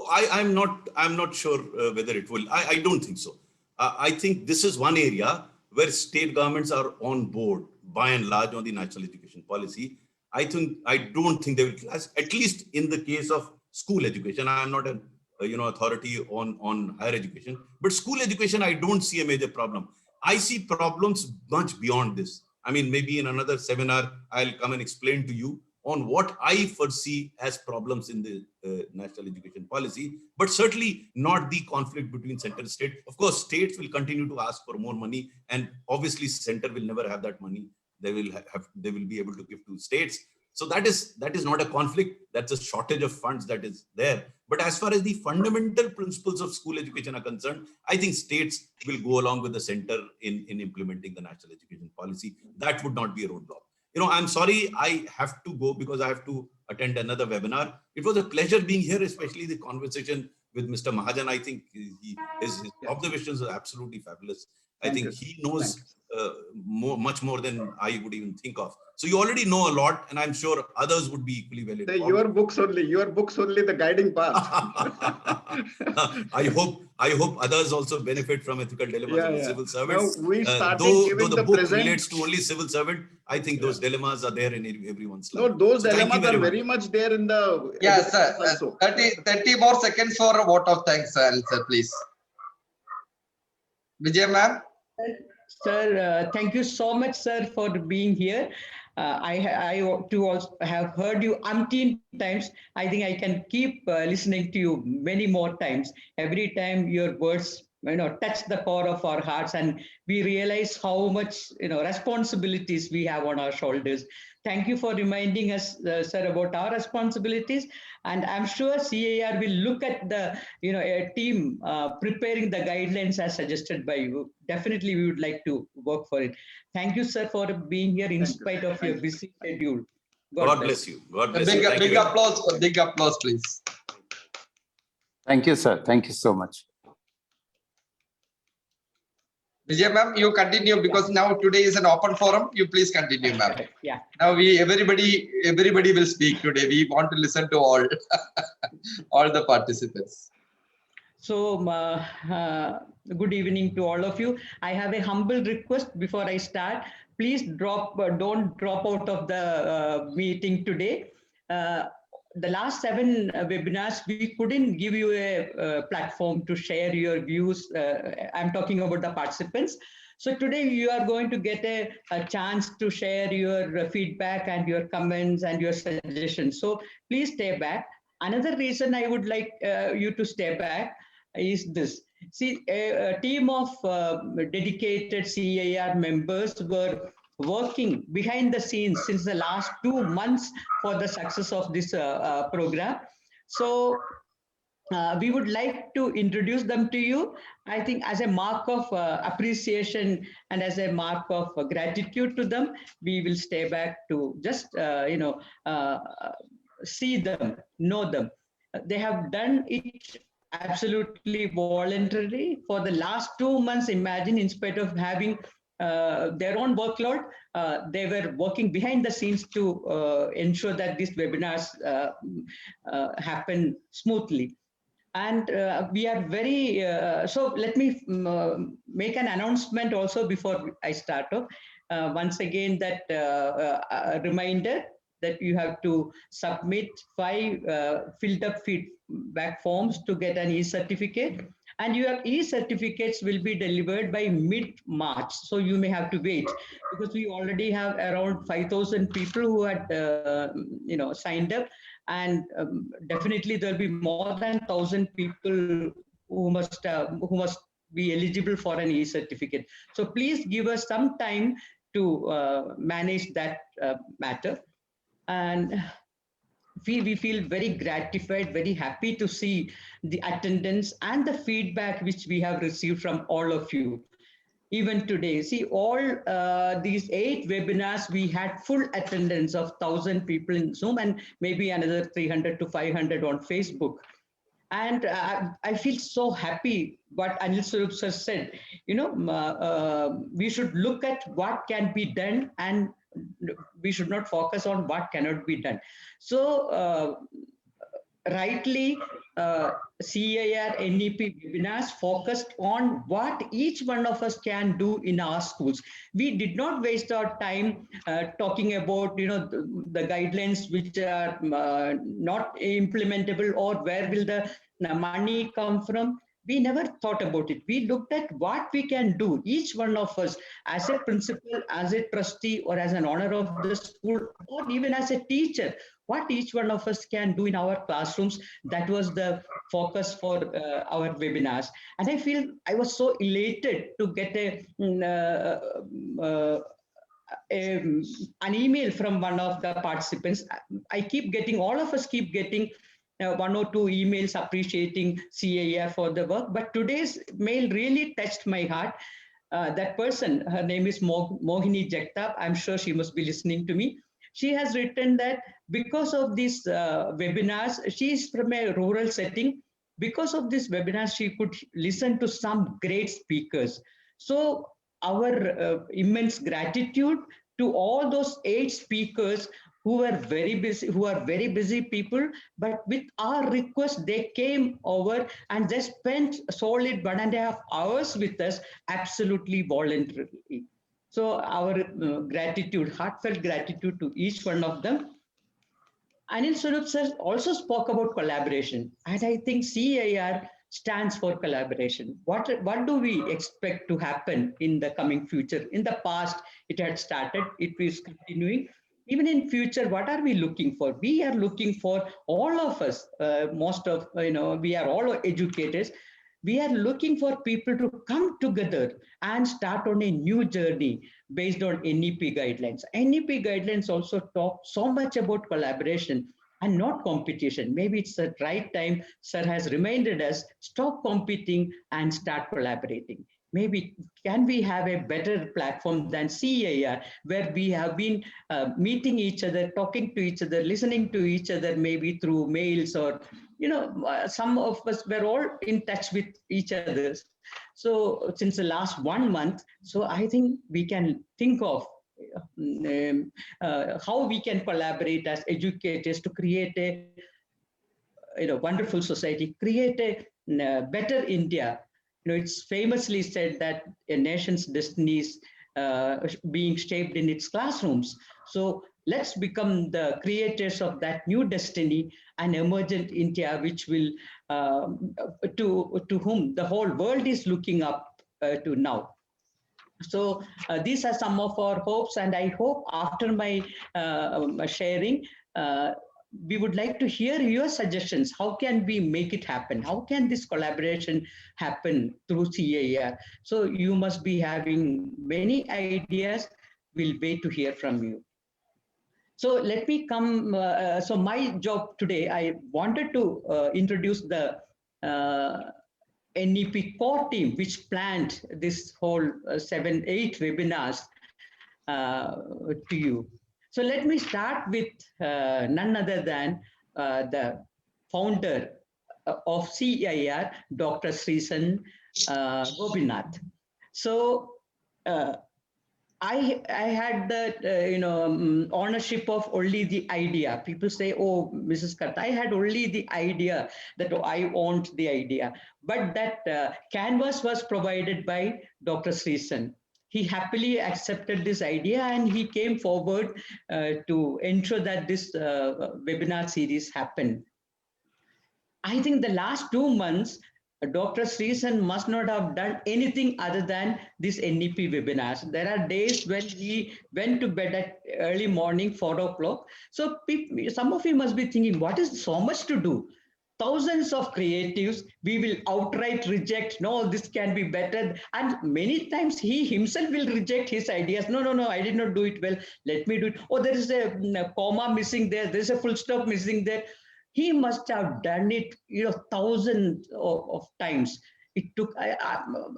I'm not sure whether it will. I don't think so. I think this is one area where state governments are on board by and large on the national education policy. I don't think they will clash, at least in the case of school education. I am not an authority on higher education, but school education, I don't see a major problem. I see problems much beyond this. I mean, maybe in another seminar, I'll come and explain to you on what I foresee as problems in the national education policy, but certainly not the conflict between center and state. Of course, states will continue to ask for more money, and obviously center will never have that money. They will be able to give to states. So that is not a conflict. That's a shortage of funds that is there. But as far as the fundamental principles of school education are concerned, I think states will go along with the center in implementing the national education policy. That would not be a roadblock. You know, I'm sorry, I have to go because I have to attend another webinar. It was a pleasure being here, especially the conversation with Mr. Mahajan. I think his observations are absolutely fabulous. I think he knows much more than I would even think of. So you already know a lot, and I'm sure others would be equally well informed. Your books only the guiding path. I hope others also benefit from ethical dilemmas of a civil servant. Now we started though the book relates to only civil servant, I think those dilemmas are there in everyone's life. No, those dilemmas are very much there in the. Yes, sir. 30 more seconds for a vote of thanks, sir, please. Vijay ma'am. Sir, thank you so much, sir, for being here. I too also have heard you umpteen times. I think I can keep listening to you many more times. Every time your words touch the core of our hearts, and we realize how much responsibilities we have on our shoulders. Thank you for reminding us, sir, about our responsibilities. And I'm sure CAR will look at the a team preparing the guidelines as suggested by you. Definitely, we would like to work for it. Thank you, sir, for being here in Thank you. spite of Thank your you. busy schedule. God bless you. God A bless you. big, Thank you big very much. applause, big applause, please. Thank you, sir. Thank you so much. Vijay ma'am, you continue because now today is an open forum. You please continue, ma'am. Yeah. Now everybody will speak today. We want to listen to all, all the participants. So, good evening to all of you. I have a humble request before I start. Please don't drop out of the meeting today. The last 7 webinars, we couldn't give you a platform to share your views. I'm talking about the participants. So today you are going to get a chance to share your feedback and your comments and your suggestions. So please stay back. Another reason I would like you to stay back is this. See, a team of dedicated CAR members were working behind the scenes since the last 2 months for the success of this program. So we would like to introduce them to you. I think as a mark of appreciation and as a mark of gratitude to them, we will stay back to just, see them, know them. They have done it absolutely voluntarily for the last 2 months. Imagine, in spite of having their own workload, they were working behind the scenes to ensure that these webinars happen smoothly. And we are very, so let me make an announcement also before I start off. Once again, that a reminder that you have to submit 5 filled up feedback forms to get an e-certificate. And your e-certificates will be delivered by mid-March. So you may have to wait, because we already have around 5,000 people who had signed up. And definitely there'll be more than 1,000 people who must be eligible for an e-certificate. So please give us some time to manage that matter. And we feel very gratified, very happy to see the attendance and the feedback which we have received from all of you. Even today, see, all these 8 webinars, we had full attendance of 1,000 people in Zoom and maybe another 300 to 500 on Facebook. And I feel so happy what Anil Swarup sir said. We should look at what can be done, and we should not focus on what cannot be done. So rightly, CAR NEP webinars focused on what each one of us can do in our schools. We did not waste our time talking about the guidelines which are not implementable, or where will the money come from. We never thought about it. We looked at what we can do, each one of us, as a principal, as a trustee, or as an owner of the school, or even as a teacher, what each one of us can do in our classrooms. That was the focus for our webinars. And I was so elated to get an email from one of the participants. All of us keep getting 1 or 2 emails appreciating CAR for the work. But today's mail really touched my heart. That person, her name is Mohini Jagtap. I'm sure she must be listening to me. She has written that because of these webinars, she is from a rural setting. Because of this webinar, she could listen to some great speakers. So our immense gratitude to all those 8 speakers who are very busy people, but with our request, they came over and they spent solid 1.5 hours with us, absolutely voluntarily. So our gratitude, heartfelt gratitude to each one of them. Anil Swarup sir also spoke about collaboration, and I think CAR stands for collaboration. What do we expect to happen in the coming future? In the past, it had started, it is continuing. Even in future, what are we looking for? We are looking for all of us, we are all educators. We are looking for people to come together and start on a new journey based on NEP guidelines. NEP guidelines also talk so much about collaboration and not competition. Maybe it's the right time. Sir has reminded us, stop competing and start collaborating. Maybe can we have a better platform than CAR, where we have been meeting each other, talking to each other, listening to each other, maybe through mails or, some of us were all in touch with each other. So since the last 1 month, so I think we can think of how we can collaborate as educators to create a wonderful society, create a better India. It's famously said that a nation's destiny is being shaped in its classrooms. So let's become the creators of that new destiny, an emergent India, which will to whom the whole world is looking up to now. So these are some of our hopes, and I hope after my sharing, we would like to hear your suggestions. How can we make it happen? How can this collaboration happen through CAR? So you must be having many ideas. We'll wait to hear from you. So let me come. So my job today, I wanted to introduce the NEP core team, which planned this whole 7-8 webinars to you. So let me start with none other than the founder of CAR, Dr. Sreesan Gopinath. So I had the ownership of only the idea. People say, "Oh, Mrs. Karta, I had only the idea that I owned the idea," but that canvas was provided by Dr. Sreesan. He happily accepted this idea and he came forward to ensure that this webinar series happened. I think the last 2 months, Dr. Sreesan must not have done anything other than these NEP webinars. There are days when he went to bed at early morning, 4 o'clock. So some of you must be thinking, what is so much to do? Thousands of creatives, we will outright reject, no, this can be better. And many times he himself will reject his ideas. No, I did not do it well. Let me do it. Oh, there is a comma missing there. There's a full stop missing there. He must have done it, thousands of times. It took,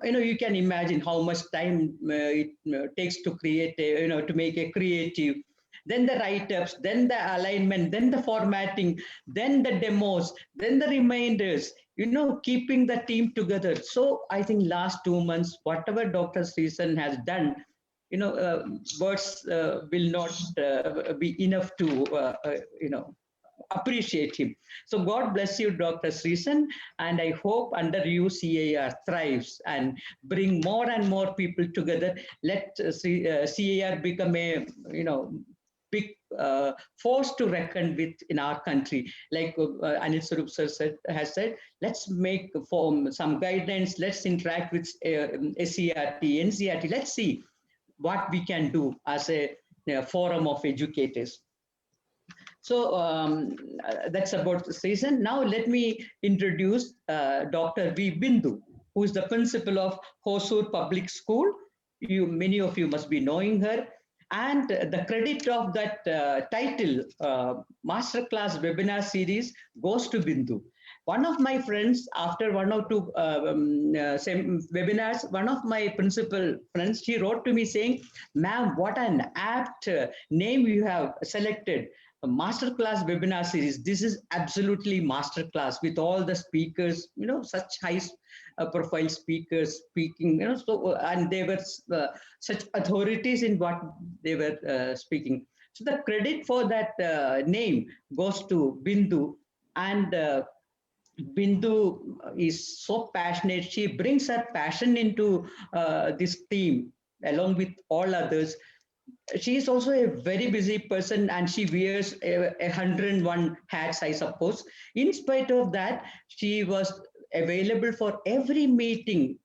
you can imagine how much time it takes to create, to make a creative. Then the write-ups, then the alignment, then the formatting, then the demos, then the reminders, keeping the team together. So I think last 2 months, whatever Dr. Sreesan has done, words will not be enough to, appreciate him. So God bless you, Dr. Sreesan, and I hope under you CAR thrives and bring more and more people together. Let CAR become a, big force to reckon with in our country. Like Anil Swarup sir has said, let's make some guidelines, let's interact with SCRT, NCRT, let's see what we can do as a forum of educators. So that's about the season. Now let me introduce Dr. V. Bindu, who is the principal of Hosur Public School. Many of you must be knowing her. And the credit of that title, Masterclass Webinar Series, goes to Bindu. One of my friends, after 1 or 2 webinars, one of my principal friends, she wrote to me saying, "Ma'am, what an apt name you have selected. A masterclass webinar series. This is absolutely masterclass with all the speakers, such high profile speakers speaking, so, and they were such authorities in what they were speaking." So the credit for that name goes to Bindu, and Bindu is so passionate. She brings her passion into this team along with all others. She is also a very busy person and she wears 101 hats, I suppose. In spite of that, she was available for every meeting,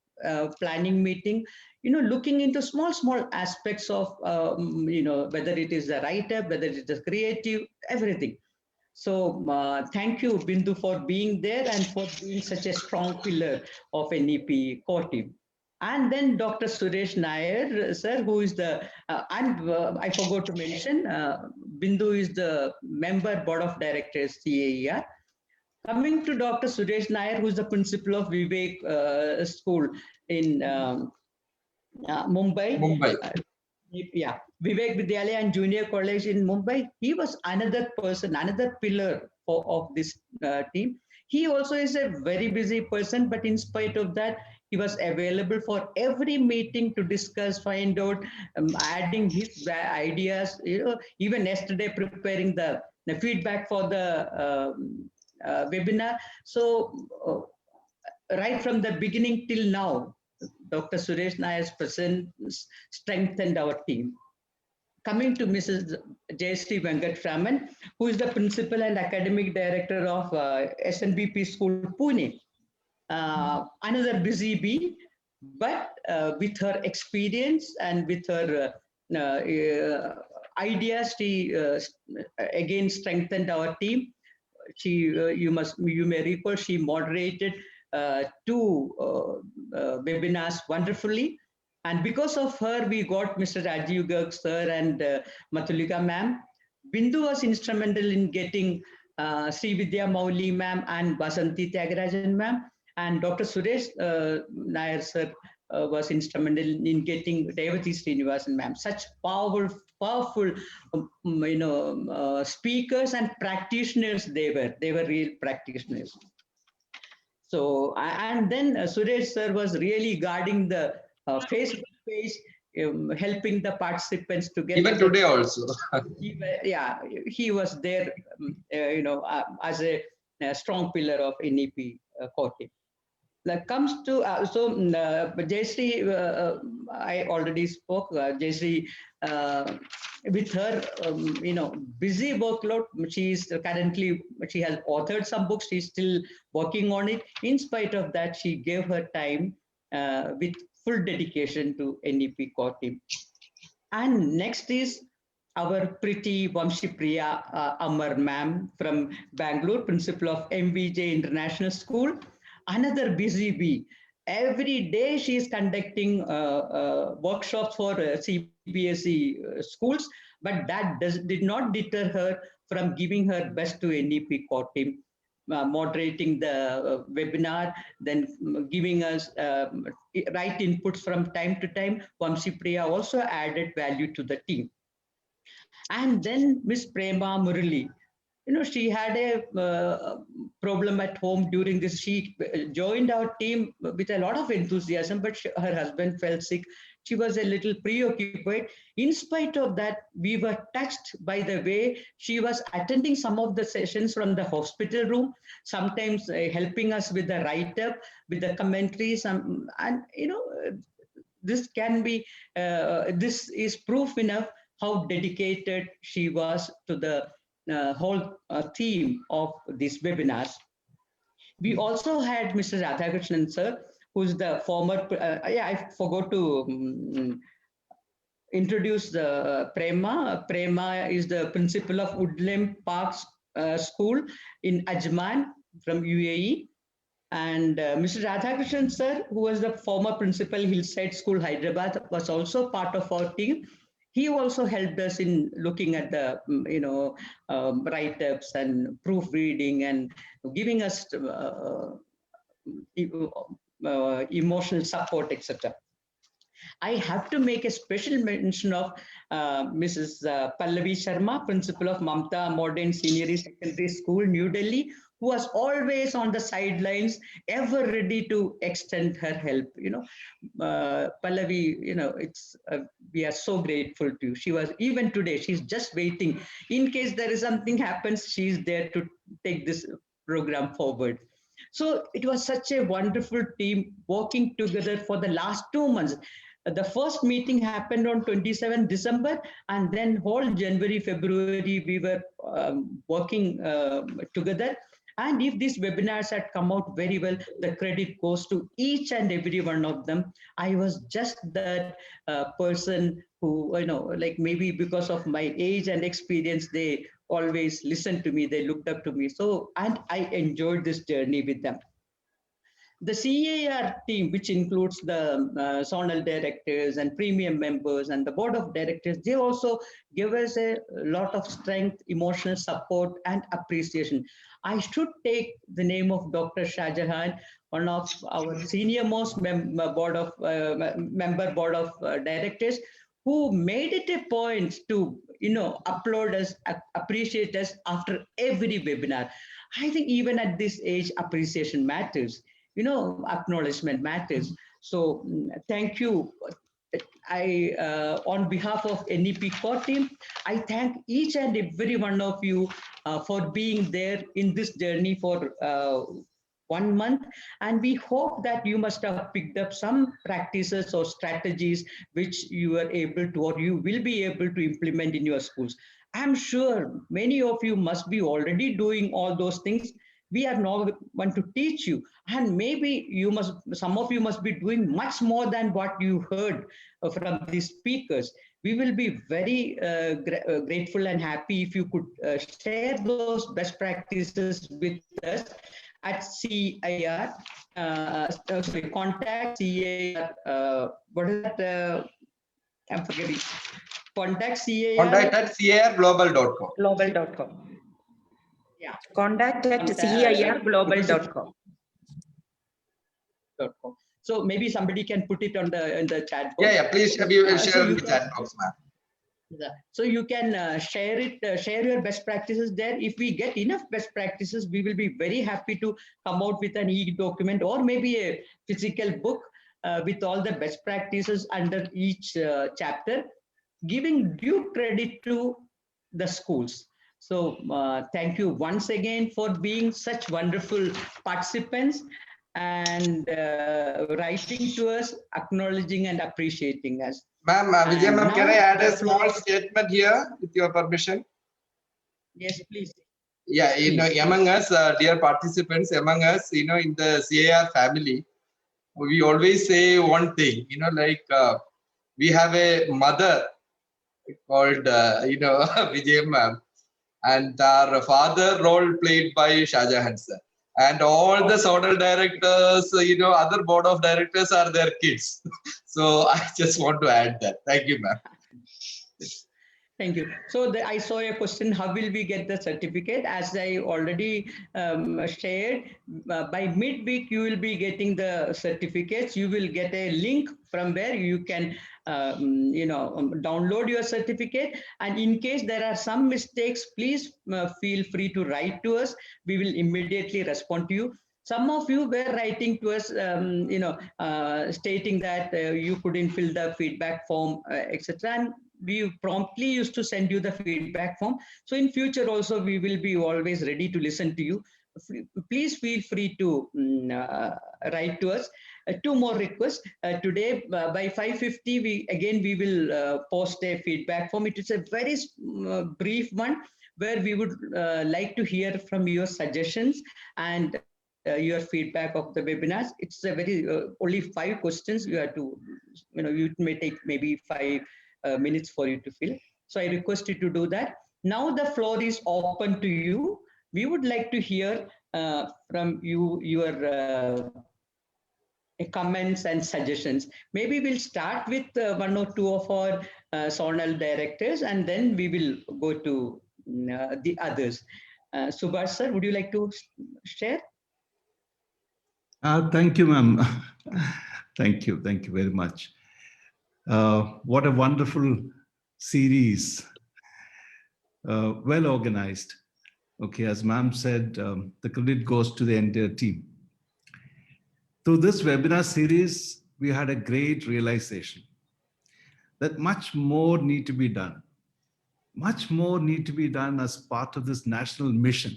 planning meeting, looking into small aspects of, whether it is the write-up, whether it is creative, everything. So thank you, Bindu, for being there and for being such a strong pillar of NEP core team. And then Dr. Suresh Nair, sir, who is I forgot to mention, Bindu is the member board of directors, CAER. Coming to Dr. Suresh Nair, who is the principal of Vivek School in Mumbai. Mumbai. Yeah, Vivek Vidyalaya and Junior College in Mumbai. He was another person, another pillar of this team. He also is a very busy person, but in spite of that, he was available for every meeting to discuss, find out, adding his ideas. You know, even yesterday preparing the feedback for the webinar. So right from the beginning till now, Dr. Suresh Nair's presence strengthened our team. Coming to Mrs. Jayashree Venkataraman, who is the principal and academic director of SNBP School, Pune. Another busy bee, but with her experience and with her ideas, she again strengthened our team. She, you may recall, she moderated 2 webinars wonderfully. And because of her, we got Mr. Rajiv Garg sir and Matulika ma'am. Bindu was instrumental in getting Sri Vidya Mauli ma'am and Basanti Tyagarajan ma'am. And Dr. Suresh Nair sir was instrumental in getting Revati Srinivasan ma'am. Such powerful, speakers and practitioners they were. They were real practitioners. So, and then Suresh sir was really guarding the face-to-face, helping the participants to get. Even today also. He was there, as a strong pillar of NEP core team. That comes to Jayashree, I already spoke. Jayashree, with her, busy workload, she has authored some books. She's still working on it. In spite of that, she gave her time with full dedication to NEP core team. And next is our pretty Vamshipriya Amar ma'am from Bangalore, principal of MVJ International School. Another busy bee. Every day she is conducting workshops for CBSE schools, but that did not deter her from giving her best to NEP core team, moderating the webinar, then giving us right inputs from time to time. Vamshipriya also added value to the team. And then Miss Prema Murali, she had a problem at home during this. She joined our team with a lot of enthusiasm, but her husband fell sick. She was a little preoccupied. In spite of that, we were touched by the way she was attending some of the sessions from the hospital room, sometimes helping us with the write-up, with the commentaries. This can be, this is proof enough how dedicated she was to the whole theme of these webinars. We also had Mr. Radhakrishnan sir, who's the former, I forgot to introduce the Prema. Prema is the principal of Woodland Parks School in Ajman from UAE. And Mr. Radhakrishnan sir, who was the former principal, Hillside School, Hyderabad, was also part of our team. He also helped us in looking at the, write-ups and proofreading and giving us emotional support, etc. I have to make a special mention of Mrs. Pallavi Sharma, principal of Mamta Modern Senior Secondary School, New Delhi, who was always on the sidelines, ever ready to extend her help. Pallavi, we are so grateful to you. She was, even today, she's just waiting. In case there is something happens, she's there to take this program forward. So it was such a wonderful team working together for the last 2 months. The first meeting happened on 27 December, and then whole January, February, we were working together. And if these webinars had come out very well, the credit goes to each and every one of them. I was just that person who, like maybe because of my age and experience, they always listened to me. They looked up to me. So, and I enjoyed this journey with them. The CAR team, which includes the zonal directors and premium members and the board of directors, they also give us a lot of strength, emotional support, and appreciation. I should take the name of Dr. Shahjahan, one of our senior most member board of directors, who made it a point to upload us, appreciate us after every webinar. I think even at this age, appreciation matters. Acknowledgement matters. So thank you. On behalf of NEP core team, I thank each and every one of you for being there in this journey for 1 month. And we hope that you must have picked up some practices or strategies which you are able to, or you will be able to implement in your schools. I'm sure many of you must be already doing all those things. We are now want to teach you, and maybe some of you must be doing much more than what you heard from the speakers. We will be very grateful and happy if you could share those best practices with us at CIR. Contact CIR. What is that? I'm forgetting. Contact CIR. Contact at carglobal.com. Global.com. Yeah. Contact at cirglobal.com. So maybe somebody can put it on in the chat box. Yeah, please we will share So in you the can- chat box, ma'am. Yeah. So you can share your best practices there. If we get enough best practices, we will be very happy to come out with an e-document or maybe a physical book with all the best practices under each chapter, giving due credit to the schools. So thank you once again for being such wonderful participants and writing to us, acknowledging and appreciating us. Ma'am, Vijay ma'am, And can I now add the a small floor- statement here with your permission? Yes, please. Yeah, Please. among us, dear participants, among us, in the CAR family, we always say one thing, like we have a mother called, Vijay ma'am, and our father role played by Shah Jahan sir. And all the zonal directors, other board of directors are their kids. So I just want to add that. Thank you, ma'am. Thank you. So I saw a question, how will we get the certificate? As I already shared, by midweek, you will be getting the certificates. You will get a link from where you can download your certificate. And in case there are some mistakes, please feel free to write to us. We will immediately respond to you. Some of you were writing to us, stating that you couldn't fill the feedback form, etc. And we promptly used to send you the feedback form. So in future also, we will be always ready to listen to you. Please feel free to write to us. Two more requests. Today by 5:50, we will post a feedback form. It is a very brief one where we would like to hear from your suggestions and your feedback of the webinars. It's a very only 5 questions. You have to, it may take maybe 5 minutes for you to fill. So I request you to do that. Now the floor is open to you. We would like to hear from you your comments and suggestions. Maybe we'll start with 1 or 2 of our zonal directors, and then we will go to the others. Subhash sir, would you like to share? Thank you, ma'am. Thank you very much. What a wonderful series, well organized. Okay, as ma'am said, the credit goes to the entire team. Through this webinar series, we had a great realization that much more need to be done. Much more need to be done as part of this national mission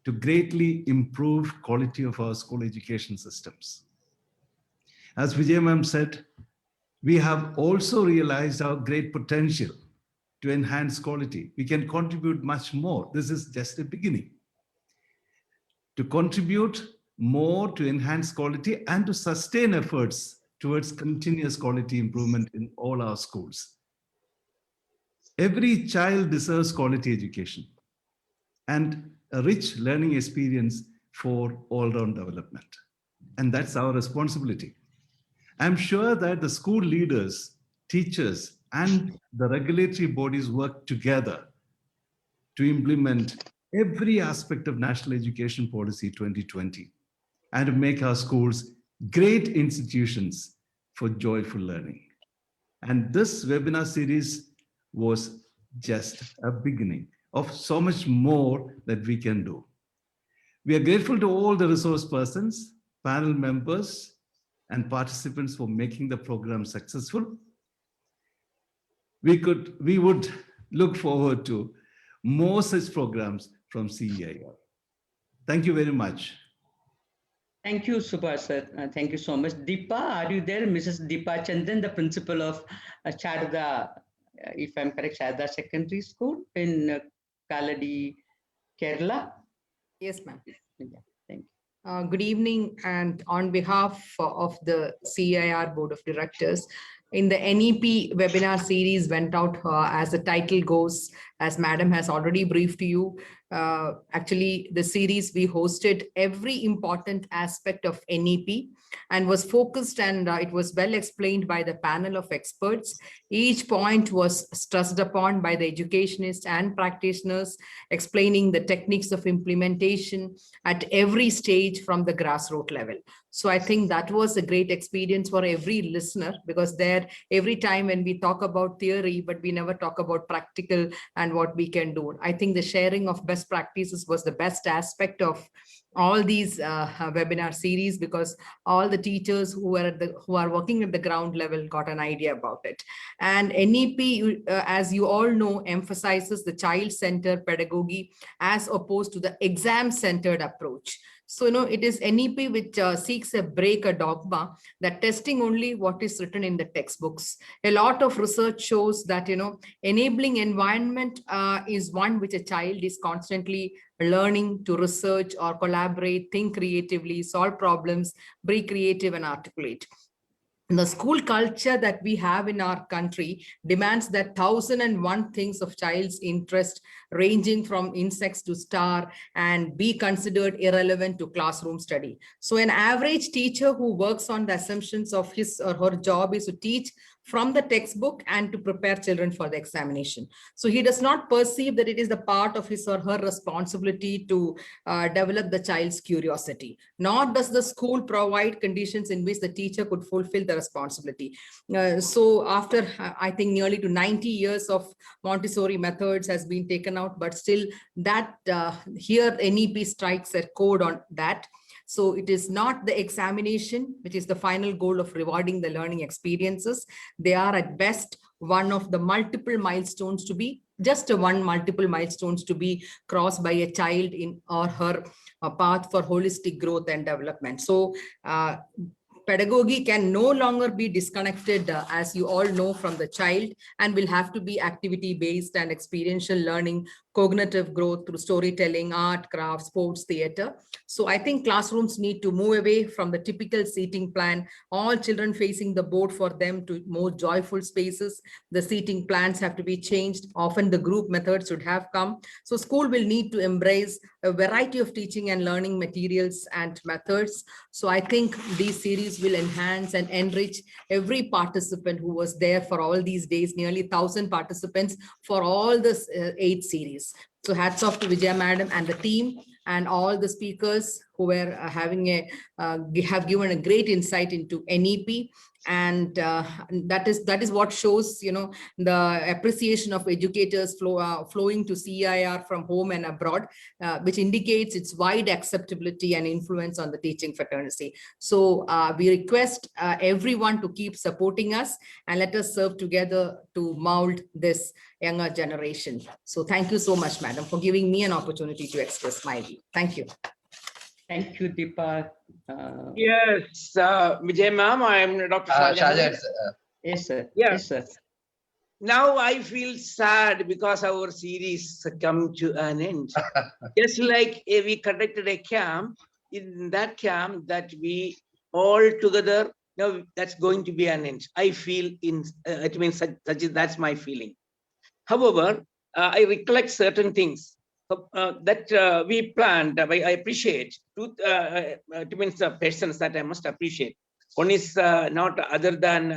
to greatly improve quality of our school education systems. As Vijay ma'am said, we have also realized our great potential to enhance quality. We can contribute much more. This is just the beginning. To contribute more to enhance quality and to sustain efforts towards continuous quality improvement in all our schools. Every child deserves quality education. and a rich learning experience for all-round development. And that's our responsibility. I'm sure that the school leaders, teachers, and the regulatory bodies work together to implement every aspect of National Education Policy 2020 and to make our schools great institutions for joyful learning. And this webinar series was just a beginning of so much more that we can do. We are grateful to all the resource persons, panel members, and participants for making the program successful. We would look forward to more such programs from CEIR. Thank you very much. Thank you, Subhash sir. Thank you so much. Deepa, are you there? Mrs. Deepa Chandan, the principal of Sharda, if I'm correct, Sharda Secondary School in Kaladi, Kerala. Yes, ma'am. Yeah, thank you. Good evening, and on behalf of the CEIR Board of Directors, in the NEP webinar series went out as the title goes, as Madam has already briefed to you. Actually, the series we hosted every important aspect of NEP and was focused, and it was well explained by the panel of experts. Each point was stressed upon by the educationists and practitioners, explaining the techniques of implementation at every stage from the grassroots level. So I think that was a great experience for every listener, because there every time when we talk about theory, but we never talk about practical and what we can do. I think the sharing of best practices was the best aspect of all these webinar series, because all the teachers who are working at the ground level got an idea about it. And NEP, as you all know, emphasizes the child-centered pedagogy as opposed to the exam-centered approach. So, it is NEP which seeks a break a dogma that testing only what is written in the textbooks. A lot of research shows that, enabling environment is one which a child is constantly learning to research or collaborate, think creatively, solve problems, be creative and articulate. The school culture that we have in our country demands that 1001 things of child's interest, ranging from insects to star, and be considered irrelevant to classroom study. So an average teacher who works on the assumptions of his or her job is to teach from the textbook and to prepare children for the examination. So he does not perceive that it is the part of his or her responsibility to develop the child's curiosity, nor does the school provide conditions in which the teacher could fulfill the responsibility. So after, I think, nearly to 90 years of Montessori methods has been taken out, but still that here NEP strikes a chord on that. So it is not the examination, which is the final goal of rewarding the learning experiences. They are at best one of the multiple milestones to be, multiple milestones to be crossed by a child in or her path for holistic growth and development. So pedagogy can no longer be disconnected, as you all know, from the child, and will have to be activity-based and experiential learning, cognitive growth through storytelling, art, craft, sports, theater. So I think classrooms need to move away from the typical seating plan, all children facing the board, for them to more joyful spaces. The seating plans have to be changed. Often the group methods should have come. So school will need to embrace a variety of teaching and learning materials and methods. So I think these series will enhance and enrich every participant who was there for all these days, nearly 1,000 participants for all this 8 series. So hats off to Vijaya Madam and the team and all the speakers who were have given a great insight into NEP. And that is what shows, the appreciation of educators flowing to CEIR from home and abroad, which indicates its wide acceptability and influence on the teaching fraternity. So we request everyone to keep supporting us, and let us serve together to mold this younger generation. So thank you so much, Madam, for giving me an opportunity to express my view. Thank you. Thank you, Deepa. Yes, Vijay ma'am, I am Dr. Shahjad, Yes, sir. Yeah. Yes, sir. Now I feel sad because our series come to an end. Just like we conducted a camp, in that camp that we all together, that's going to be an end. I feel that's my feeling. However, I recollect certain things. that we planned. I appreciate two persons that I must appreciate. One is not other than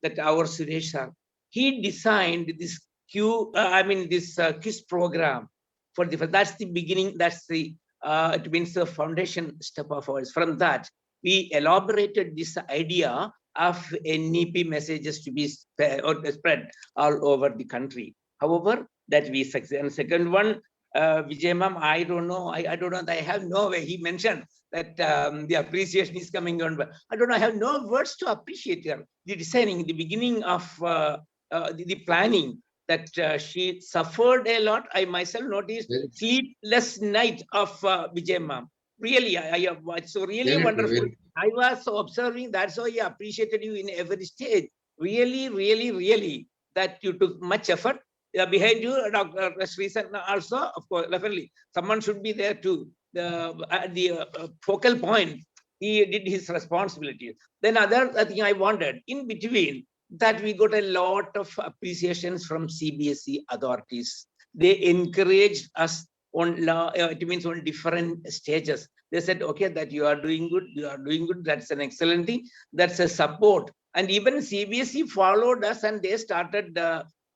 that our Suresh sir. He designed this quiz program for that's the beginning. That's the it means the foundation step of ours. From that, we elaborated this idea of NEP messages to be spread all over the country. However, that we succeed. And second one, Vijay ma'am, I don't know. I don't know. I have no way. He mentioned that the appreciation is coming on. But I don't know. I have no words to appreciate her. The designing, the beginning of the planning, that she suffered a lot. I myself noticed sleepless night of Vijay ma'am. Really, it's so really wonderful. I was observing. That's why I appreciated you in every stage. Really, really, really, that you took much effort. Behind you, Dr. Sreesan also, of course, definitely someone should be there too. The focal point, he did his responsibilities. Then other thing I wanted in between that we got a lot of appreciations from CBSE authorities. They encouraged us on it means on different stages. They said, okay, that you are doing good, you are doing good. That's an excellent thing. That's a support. And even CBSE followed us and they started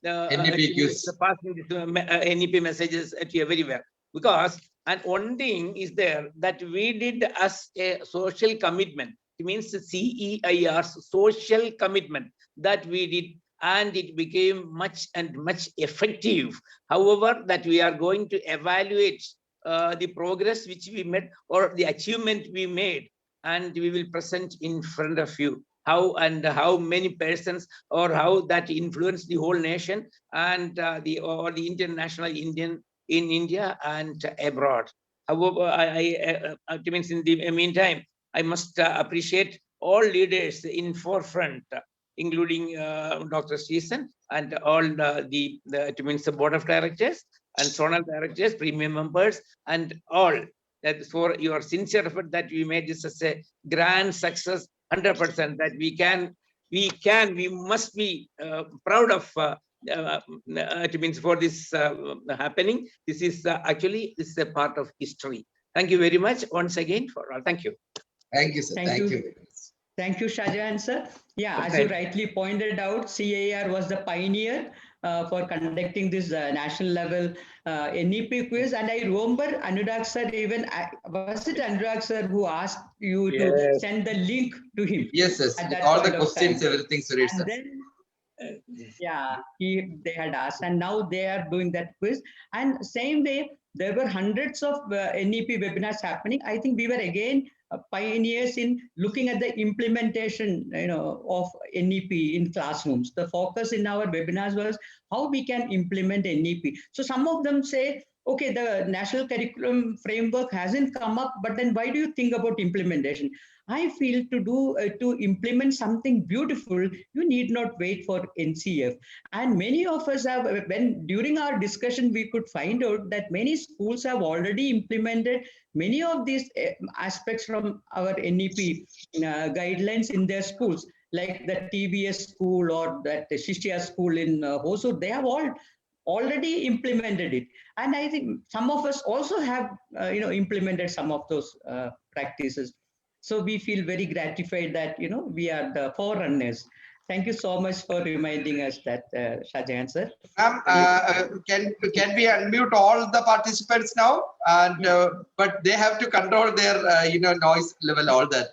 passing NEP messages at everywhere. Because, and one thing is there that we did as a social commitment. It means CEIR's social commitment that we did, and it became much and much effective. However, that we are going to evaluate the progress which we made or the achievement we made, and we will present in front of you how many persons or how that influenced the whole nation and the international Indian in India and abroad. However, it means in the meantime, I must appreciate all leaders in forefront, including Dr. Sreesan and all it means the board of directors and zonal directors, premium members, and all that for your sincere effort that we made this as a grand success. 100% that we must be proud of it means for this happening. This is actually this is a part of history. Thank you very much once again for all. Thank you. Thank you, sir. Thank you. Thank you, Shahjahan sir. Yeah, as you rightly pointed out, CAR was the pioneer for conducting this national level NEP quiz. And I remember Anurag sir, even was it Anurag sir who asked you to send the link to him? Yes, yes. All the questions, everything, Suresh sir. Yeah, they had asked, and now they are doing that quiz. And same way, there were hundreds of NEP webinars happening. I think we were again pioneers in looking at the implementation, of NEP in classrooms. The focus in our webinars was how we can implement NEP. So some of them say, okay, the national curriculum framework hasn't come up, but then why do you think about implementation? I feel to implement something beautiful, you need not wait for NCF. And many of us have, during our discussion, we could find out that many schools have already implemented many of these aspects from our NEP guidelines in their schools, like the TBS school or that Shishya school in Hosur. They have all already implemented it. And I think some of us also have, implemented some of those practices. So we feel very gratified that, we are the forerunners. Thank you so much for reminding us that, Shahjahan sir. Can we unmute all the participants now? And but they have to control their, noise level, all that.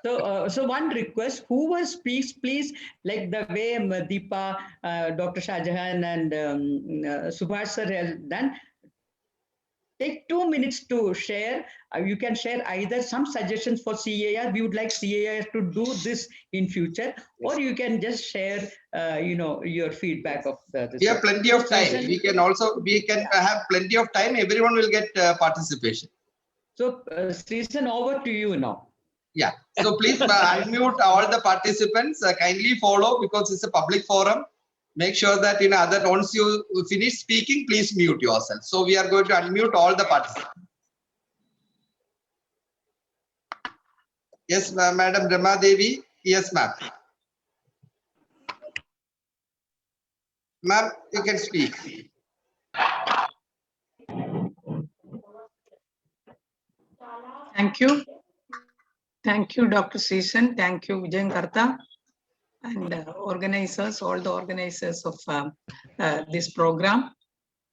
So one request, whoever speaks, please, like the way Deepa, Dr. Shahjahan and Subhash sir has done, take 2 minutes to share. You can share either some suggestions for CAR. We would like CAR to do this in future, or you can just share, your feedback of this. We have plenty of time. We can have plenty of time. Everyone will get participation. So, Sreesan, over to you now. Yeah. So please unmute all the participants. Kindly follow because it's a public forum. Make sure that that once you finish speaking, please mute yourself. So we are going to unmute all the participants. Yes, Madam Rama Devi. Yes, ma'am. Ma'am, you can speak. Thank you. Thank you, Dr. Seshan. Thank you, Vijay Karta, and organizers, all the organizers of this program.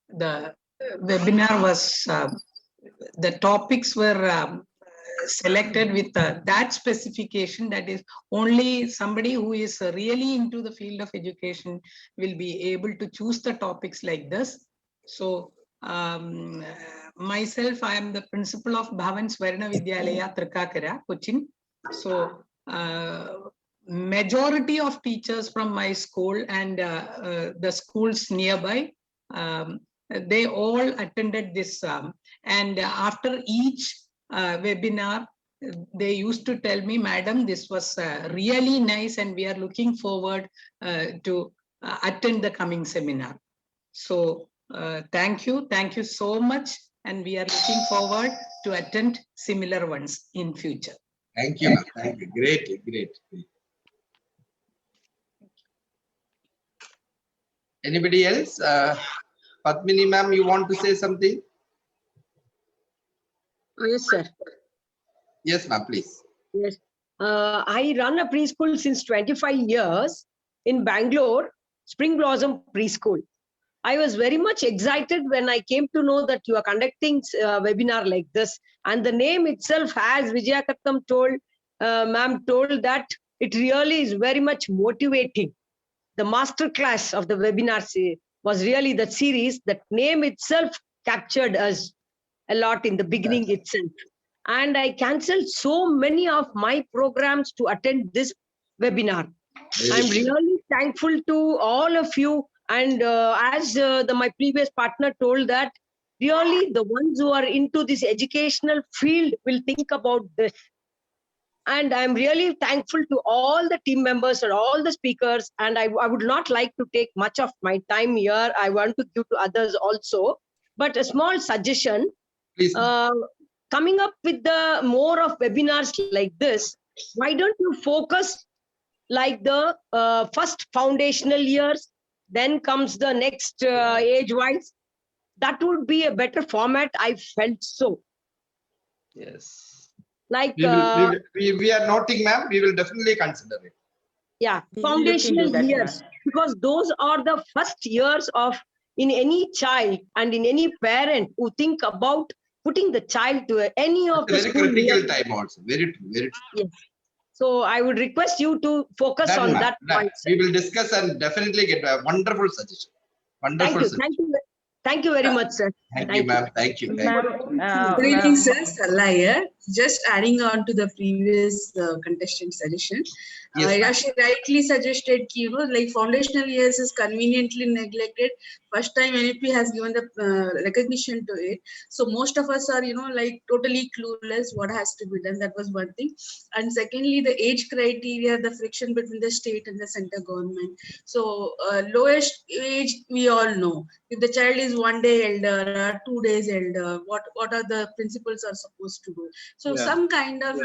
The webinar was, the topics were selected with that specification, that is only somebody who is really into the field of education will be able to choose the topics like this. So myself, I am the principal of Bhavan Swarna Vidyalaya, Trikakara, Cochin. So majority of teachers from my school and the schools nearby, they all attended this, and after each webinar, they used to tell me, Madam, this was really nice and we are looking forward to attend the coming seminar. So thank you so much, and we are looking forward to attend similar ones in future. Thank you, ma'am. Thank you. Great. Anybody else? Padmini ma'am, you want to say something? Yes, sir. Yes, ma'am, please. Yes. I run a preschool since 25 years in Bangalore, Spring Blossom Preschool. I was very much excited when I came to know that you are conducting a webinar like this. And the name itself, as Vijaya Kattam told, ma'am told, that it really is very much motivating. The master class of the webinar was really the series. That name itself captured us a lot in the beginning itself. And I cancelled so many of my programs to attend this webinar. I'm really thankful to all of you. And as my previous partner told, that really the ones who are into this educational field will think about this. And I'm really thankful to all the team members and all the speakers. And I would not like to take much of my time here. I want to give to others also. But a small suggestion, Please. Coming up with the more of webinars like this, why don't you focus like the first foundational years, then comes the next age-wise? That would be a better format, I felt so. Yes. Like we are noting, ma'am. We will definitely consider it. Yeah, We will look into foundational that, years, because those are the first years of in any child and in any parent who think about putting the child to any of the It's a school very critical years. time also. Very true. Very true. Yes. So I would request you to focus Done, on ma'am. that Done. point. We will discuss and definitely get a wonderful suggestion. Wonderful suggestion. Thank you very much, sir. Thank you, ma'am. Thank you. Thank you. Good evening, sir. Sarla here. Just adding on to the previous contestant suggestion. Yes, She rightly suggested, like foundational years is conveniently neglected. First time NEP has given the recognition to it. So most of us are, like totally clueless what has to be done. That was one thing. And secondly, the age criteria, the friction between the state and the center government. So lowest age, we all know. If the child is 1 day elder or 2 days elder, what are the principals are supposed to do? So some kind of,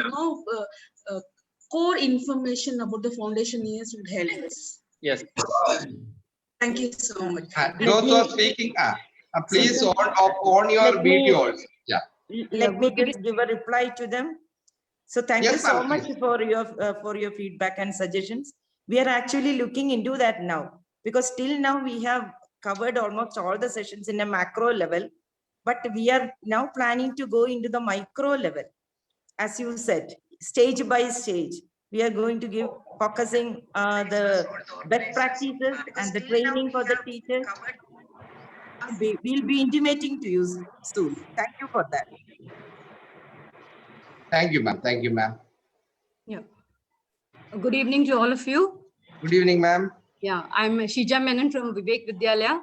core information about the foundation years would help us. Yes. Thank you so much. Those who are speaking, please on your video also. Yeah. Let me just give a reply to them. So thank you so much please. for your feedback and suggestions. We are actually looking into that now, because till now we have covered almost all the sessions in a macro level, but we are now planning to go into the micro level. As you said, stage by stage, we are going to give focusing the best practices and the training for the teachers. We'll be intimating to you soon. Thank you for that. Thank you, ma'am. Thank you, ma'am. Yeah. Good evening to all of you. Good evening, ma'am. Yeah, I'm Shija Menon from Vivek Vidyalaya.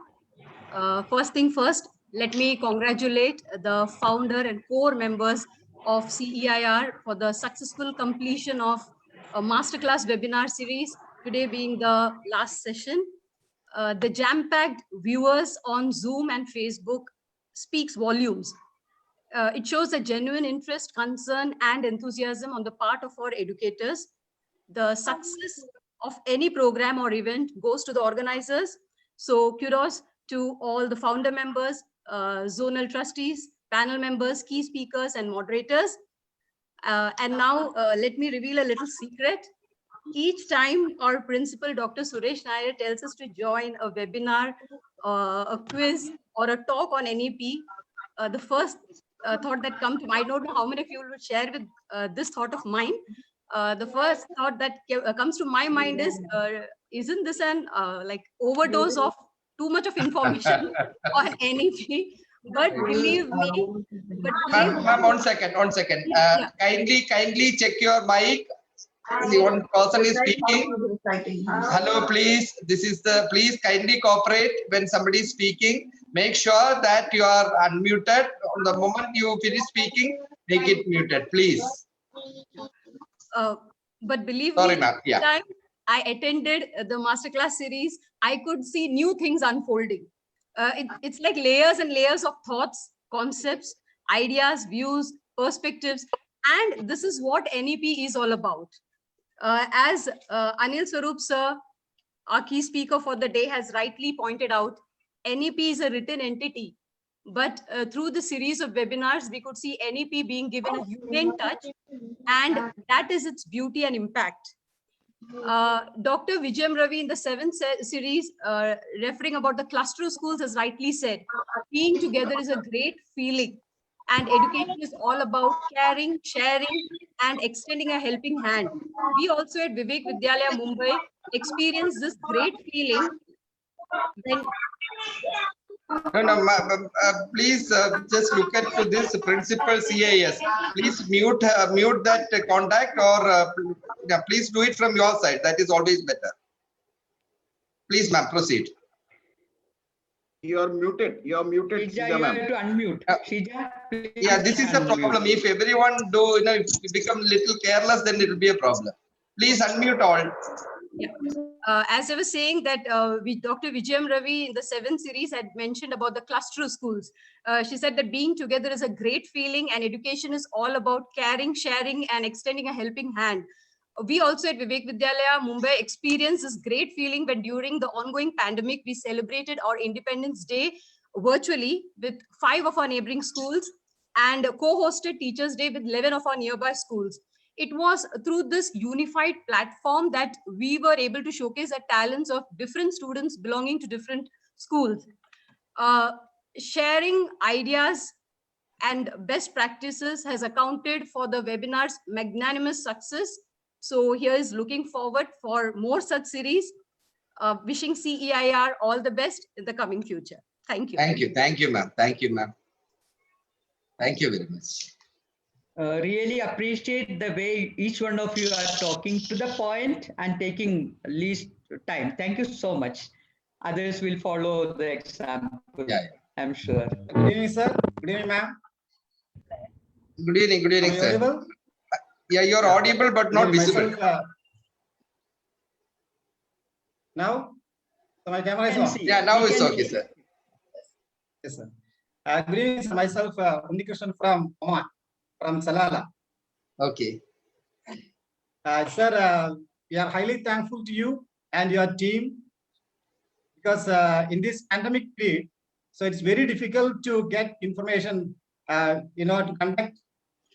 First thing first, let me congratulate the founder and core members of CEIR for the successful completion of a masterclass webinar series, today being the last session. The jam-packed viewers on Zoom and Facebook speaks volumes. It shows a genuine interest, concern, and enthusiasm on the part of our educators. The success of any program or event goes to the organizers. So kudos to all the founder members, zonal trustees, panel members, key speakers, and moderators. And now let me reveal a little secret. Each time our principal, Dr. Suresh Nair, tells us to join a webinar, a quiz, or a talk on NEP, the first thought that comes to mind, I don't know how many of you will share with this thought of mine. The first thought that comes to my mind is, isn't this an like overdose of too much of information on NEP? But believe me, Ma'am, one second. Yeah. Kindly check your mic. See, one person is speaking. Hello, please. Please kindly cooperate when somebody is speaking. Make sure that you are unmuted. On the moment you finish speaking, make it muted, please. But believe Sorry, me, ma'am. Yeah. time I attended the masterclass series, I could see new things unfolding. It's like layers and layers of thoughts, concepts, ideas, views, perspectives, and this is what NEP is all about. As Anil Swarup sir, our key speaker for the day, has rightly pointed out, NEP is a written entity, but through the series of webinars, we could see NEP being given a humane touch, and that is its beauty and impact. Dr. Vijayam Ravi in the 7th series, referring about the cluster schools, has rightly said, being together is a great feeling, and education is all about caring, sharing, and extending a helping hand. We also at Vivek Vidyalaya, Mumbai, experience this great feeling when No, please just look at to this principal CAS. Please mute that contact, or yeah, please do it from your side. That is always better. Please, ma'am, proceed. You are muted. You are muted. Shija, Shija, you ma'am. have to unmute. Shija, please Yeah, this is the unmute. problem. If everyone do, if you become little careless, then it will be a problem. Please unmute all. Yeah. As I was saying that Dr. Vijayam Ravi in the 7th series had mentioned about the cluster schools. She said that being together is a great feeling, and education is all about caring, sharing, and extending a helping hand. We also at Vivek Vidyalaya, Mumbai, experienced this great feeling when during the ongoing pandemic, we celebrated our Independence Day virtually with 5 of our neighboring schools and co-hosted Teachers' Day with 11 of our nearby schools. It was through this unified platform that we were able to showcase the talents of different students belonging to different schools. Sharing ideas and best practices has accounted for the webinar's magnanimous success. So here is looking forward for more such series. Wishing CEIR all the best in the coming future. Thank you. Thank you, ma'am. Thank you, ma'am. Thank you very much. Really appreciate the way each one of you are talking to the point and taking least time. Thank you so much. Others will follow the example, Yeah. I'm sure. Good evening, sir. Good evening, ma'am. Good evening, Am I sir. audible? Yeah, you're audible but not visible. Myself, now, so my camera is Can on. see. Yeah, now We it's can okay, see. sir. Yes, sir. Good evening, sir. Myself, Unnikrishnan from Oman, from Salala. Okay. Sir, we are highly thankful to you and your team, because in this pandemic period, so it's very difficult to get information, to conduct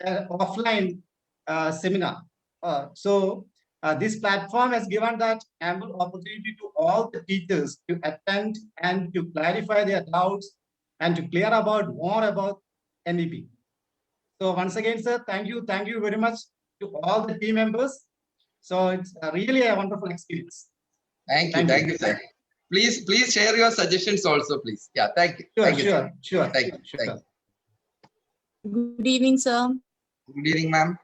offline seminar. So this platform has given that ample opportunity to all the teachers to attend and to clarify their doubts and to clear about more about NEP. So once again, sir, thank you very much to all the team members. So it's really a wonderful experience. Thank you, sir. Please share your suggestions also, please. Yeah, thank you. Sure. Thank you. Good evening, sir. Good evening, ma'am.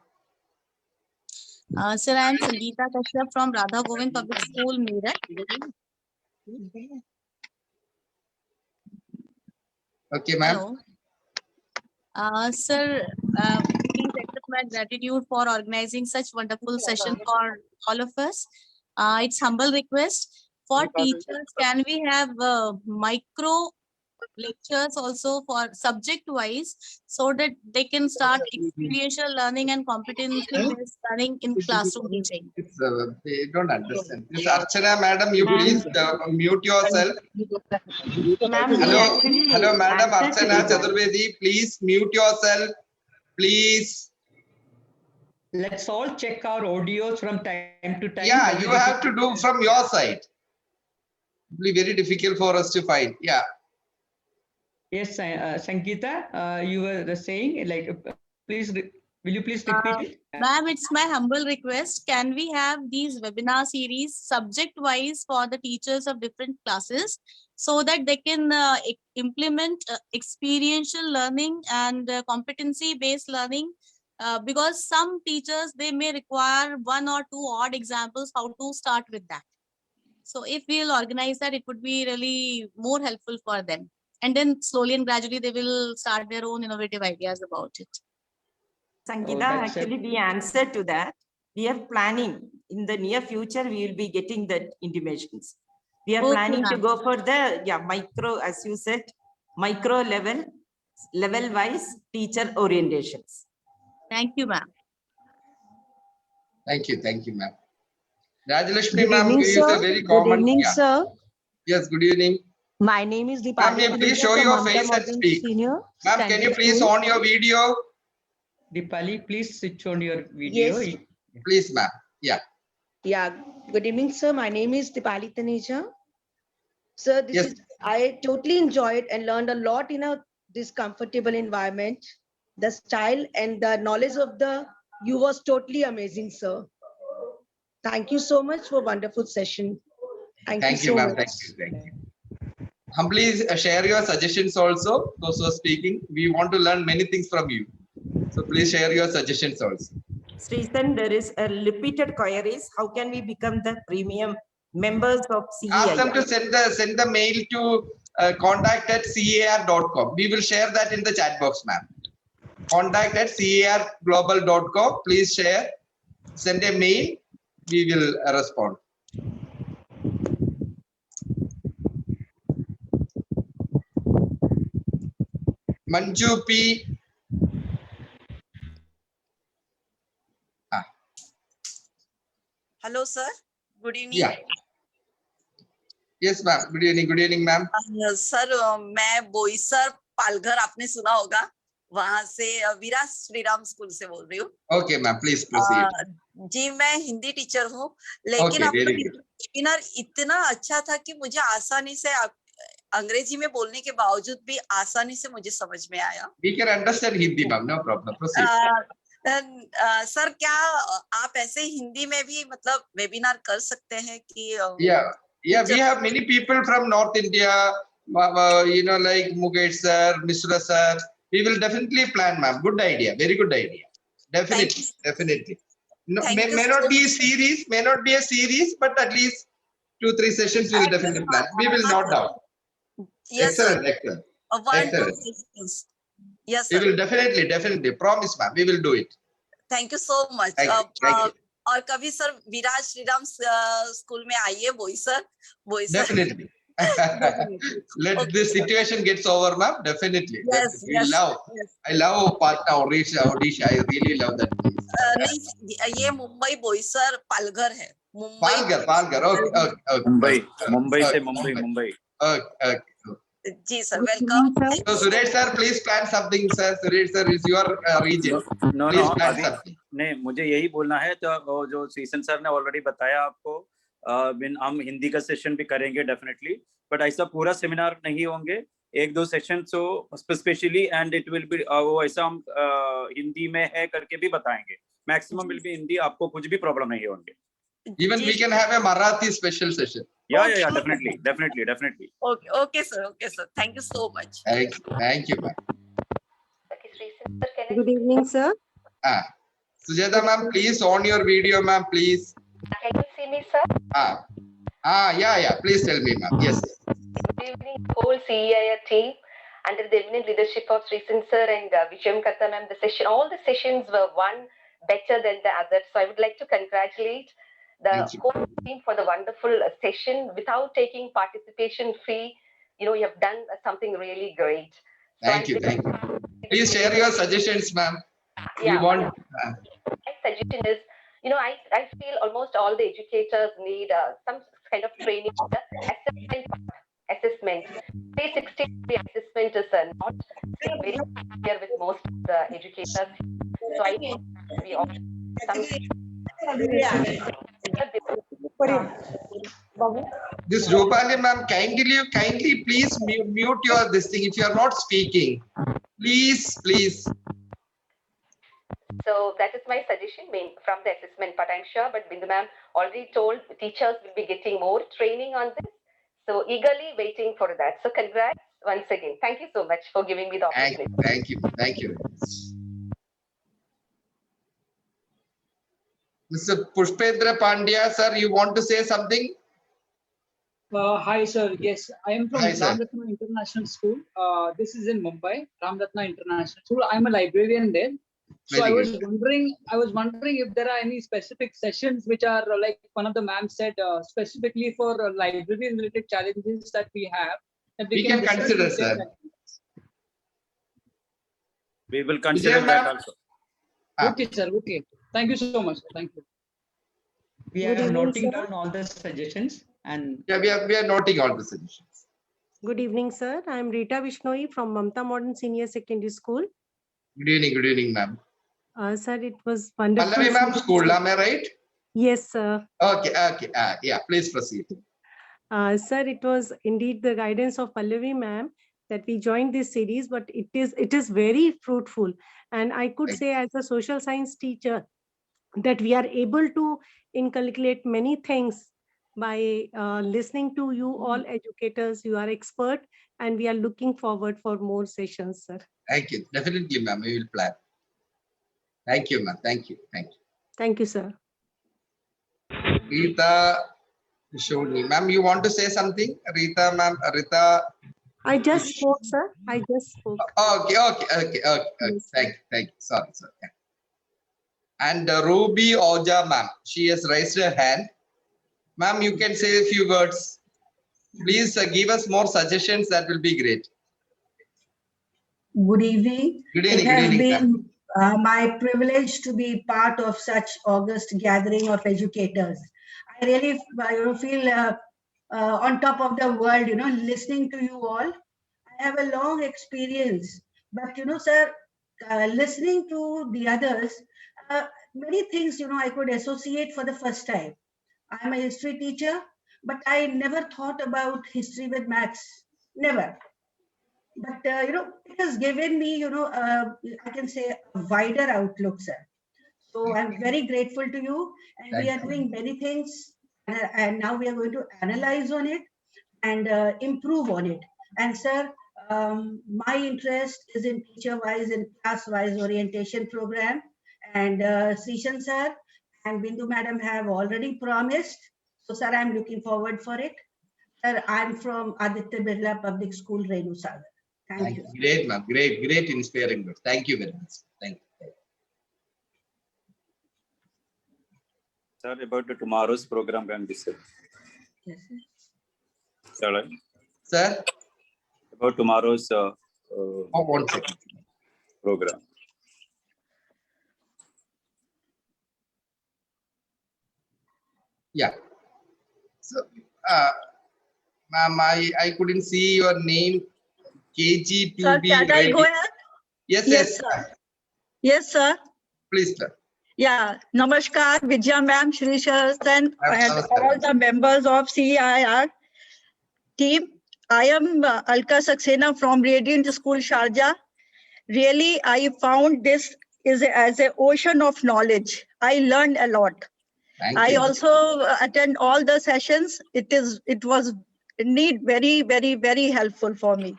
Sir, I am Sangeeta Kashyap from Radha Govind Public School, Meerut. Okay, ma'am. Hello. Sir, please accept my gratitude for organizing such wonderful session for all of us. It's humble request for teachers. Can we have micro lectures also for subject wise, so that they can start experiential learning and competency-based learning in classroom teaching? They don't understand. This Archana, madam, you please mute yourself. Hello, madam Archana Chaturvedi, please mute yourself, please. let's all check our audios from time to time. Yeah, you have to do from your side. It will be very difficult for us to find. Yeah. Yes, Sangeeta, you were saying, like, please, will you please repeat it? Ma'am, it's my humble request. Can we have these webinar series subject-wise for the teachers of different classes so that they can implement experiential learning and competency-based learning? Because some teachers, they may require 1 or 2 odd examples how to start with that. So if we'll organize that, it would be really more helpful for them. And then slowly and gradually, they will start their own innovative ideas about it. Sangeeta, that's actually the answer to that, we are planning in the near future, we will be getting the intimations. We are Okay, planning to ma'am. go for the micro, as you said, micro level wise teacher orientations. Thank you, ma'am. Thank you, ma'am. Rajalakshmi Good ma'am evening, is sir. a very Good common. evening, Yeah. sir. Yes, good evening. My name is Ma'am, Deepali may you please Taneja show from your Mamta face and Modern speak. Senior Ma'am, can you Secondary please School. on your video? Deepali, please switch on your video. Yes. Please, ma'am. Yeah. Yeah. Good evening, sir. My name is Deepali Taneja. Sir, this Yes. is I totally enjoyed and learned a lot in this comfortable environment. The style and the knowledge of you was totally amazing, sir. Thank you so much for wonderful session. Thank you so ma'am. much. Thank you. Please share your suggestions also. Those who are speaking, we want to learn many things from you. So please share your suggestions also. Sreesan, there is a repeated queries. How can we become the premium members of Ask them CEI? to send the mail to contact@car.com. We will share that in the chat box, ma'am. contact@carglobal.com. Please share. Send a mail. We will respond. Manju P. Hello, sir. Good evening. Yeah. Yes, ma'am. Good evening, ma'am. Sir मैं बोईसर पालघर आपने सुना होगा वहां से विराज Shriram school से बोल रही हूँ. Okay, ma'am. Please proceed. जी मैं हिंदी टीचर हूँ लेकिन Okay, आपका very good. वेबिनार इतना अच्छा था कि मुझे आसानी से अंग्रेजी में बोलने के बावजूद भी आसानी से मुझे समझ में आया. We can understand Hindi, ma'am. No problem. Proceed. Sir क्या आप ऐसे हिंदी में भी मतलब वेबिनार कर सकते हैं कि Yeah, we have many people from North India, like Mukesh sir, Mishra sir. We will definitely plan, ma'am. Good idea. Very good idea. Definitely. No, may not be a series, but at least 2-3 sessions we will definitely plan. We will note down. Yes, Excellent. Yes, We sir. will definitely. Promise, ma'am. We will do it. Thank you so much. Thank you. और कभी sir विराज Shriram school में आइए Boisar. Definitely. Let this situation gets over, ma'am. Definitely. Yes, I love Patna, Odisha. I really love that place. नहीं ये मुंबई बोईसर पालघर है. Palghar. Okay. Mumbai. Okay. जी sir, welcome. So Suresh sir, please plan something, sir. Suresh sir is your region. No, Please plan something. नहीं मुझे यही बोलना है तो जो श्रीसन सर ने ऑलरेडी बताया आपको हम हिंदी का सेशन भी करेंगे डेफिनेटली, बट ऐसा पूरा सेमिनार नहीं होंगे, 1-2 session so specially and it will be वो ऐसा हम हिंदी में है करके भी बताएंगे. मैक्सिमम विल बी हिंदी, आपको कुछ भी प्रॉब्लम नहीं होंगे. Even we can have a Marathi special session. Yeah, definitely. Okay, sir. Thank you so much. Thank you, ma'am. Good evening, sir. Sujata ma'am, please on your video, ma'am, please. Can you see me, sir? Yeah. Please tell me, ma'am. Yes. Good evening, whole CEIR team under the eminent leadership of Sreesan sir and Vijayam Katta ma'am. All the sessions were one better than the other. So I would like to congratulate the whole team for the wonderful session without taking participation fee. You have done something really great. So Thank you. Please share your suggestions, ma'am. Yeah. We want. My suggestion is, I feel almost all the educators need some kind of training. Assessment. 360 assessment is not very clear with most of the educators. So I think we all This Rupali ma'am, kindly please mute your this thing if you are not speaking. Please. So that is my suggestion from the assessment, but I'm sure, but Bindu ma'am already told teachers will be getting more training on this. So eagerly waiting for that. So congrats once again. Thank you so much for giving me the opportunity. Thank you. Mr. Pushpendra Pandya, sir, you want to say something? Hi, sir. Yes, I am from Hi, sir. Ramratna International School. This is in Mumbai, Ramratna International School. I'm a librarian there. So Very I was good. wondering if there are any specific sessions which are like one of the ma'am said, specifically for library related challenges that we have. That We can discuss consider, with them. sir. We will consider that also. Okay, sir. Okay. Thank you so much. Thank you. We Good are evening, noting sir. down all the suggestions and Yeah, we are noting all the suggestions. Good evening, sir. I am Rita Vishnoi from Mamta Modern Senior Secondary School. Good evening, ma'am. Sir, it was wonderful. Pallavi ma'am school, am I right? Yes, sir. Okay. Yeah, please proceed. Sir, it was indeed the guidance of Pallavi ma'am that we joined this series, but it is very fruitful. And I could say as a social science teacher that we are able to inculcate many things by listening to you all educators. You are expert and we are looking forward for more sessions, sir. Thank you. Definitely, ma'am. We will plan. Thank you, ma'am. Thank you. Thank you, sir. Rita Shoni. Ma'am, you want to say something? Rita, ma'am. Rita. I just spoke, sir. I just spoke. Okay. Thank you. Sorry. Yeah. And Ruby Oja, ma'am. She has raised her hand. Ma'am, you can say a few words. Please give us more suggestions. That will be great. Good evening. Good evening. It has Good evening, been my privilege to be part of such august gathering of educators. I really feel on top of the world, listening to you all. I have a long experience, but sir, listening to the others, many things, I could associate for the first time. I'm a history teacher, but I never thought about history with maths, never. But it has given me, I can say a wider outlook, sir. So I'm very grateful to you, and we are doing many things, and now we are going to analyze on it and improve on it. And sir, my interest is in teacher-wise and class-wise orientation program, and Srishan sir and Bindu madam have already promised. So sir, I'm looking forward for it. Sir, I'm from Aditya Birla Public School, Renu Sagar. Thank you. Great, ma'am. Great inspiring words. Thank you very much. Thank you. Sir, about the tomorrow's program can be said. Yes, Sir, Sir? About tomorrow's 1 second. Program. Yeah. So, ma'am, I couldn't see your name. KG2B. Sir, can I go ahead? Yes. Sir. Yes, sir. Please, sir. Yeah. Namaskar, Vidya ma'am, Shri Sharastan, and all the members of CIR team. I am Alka Saxena from Radiant School, Sharjah. Really, I found this as an ocean of knowledge. I learned a lot. I also attend all the sessions. It was indeed very, very, very helpful for me.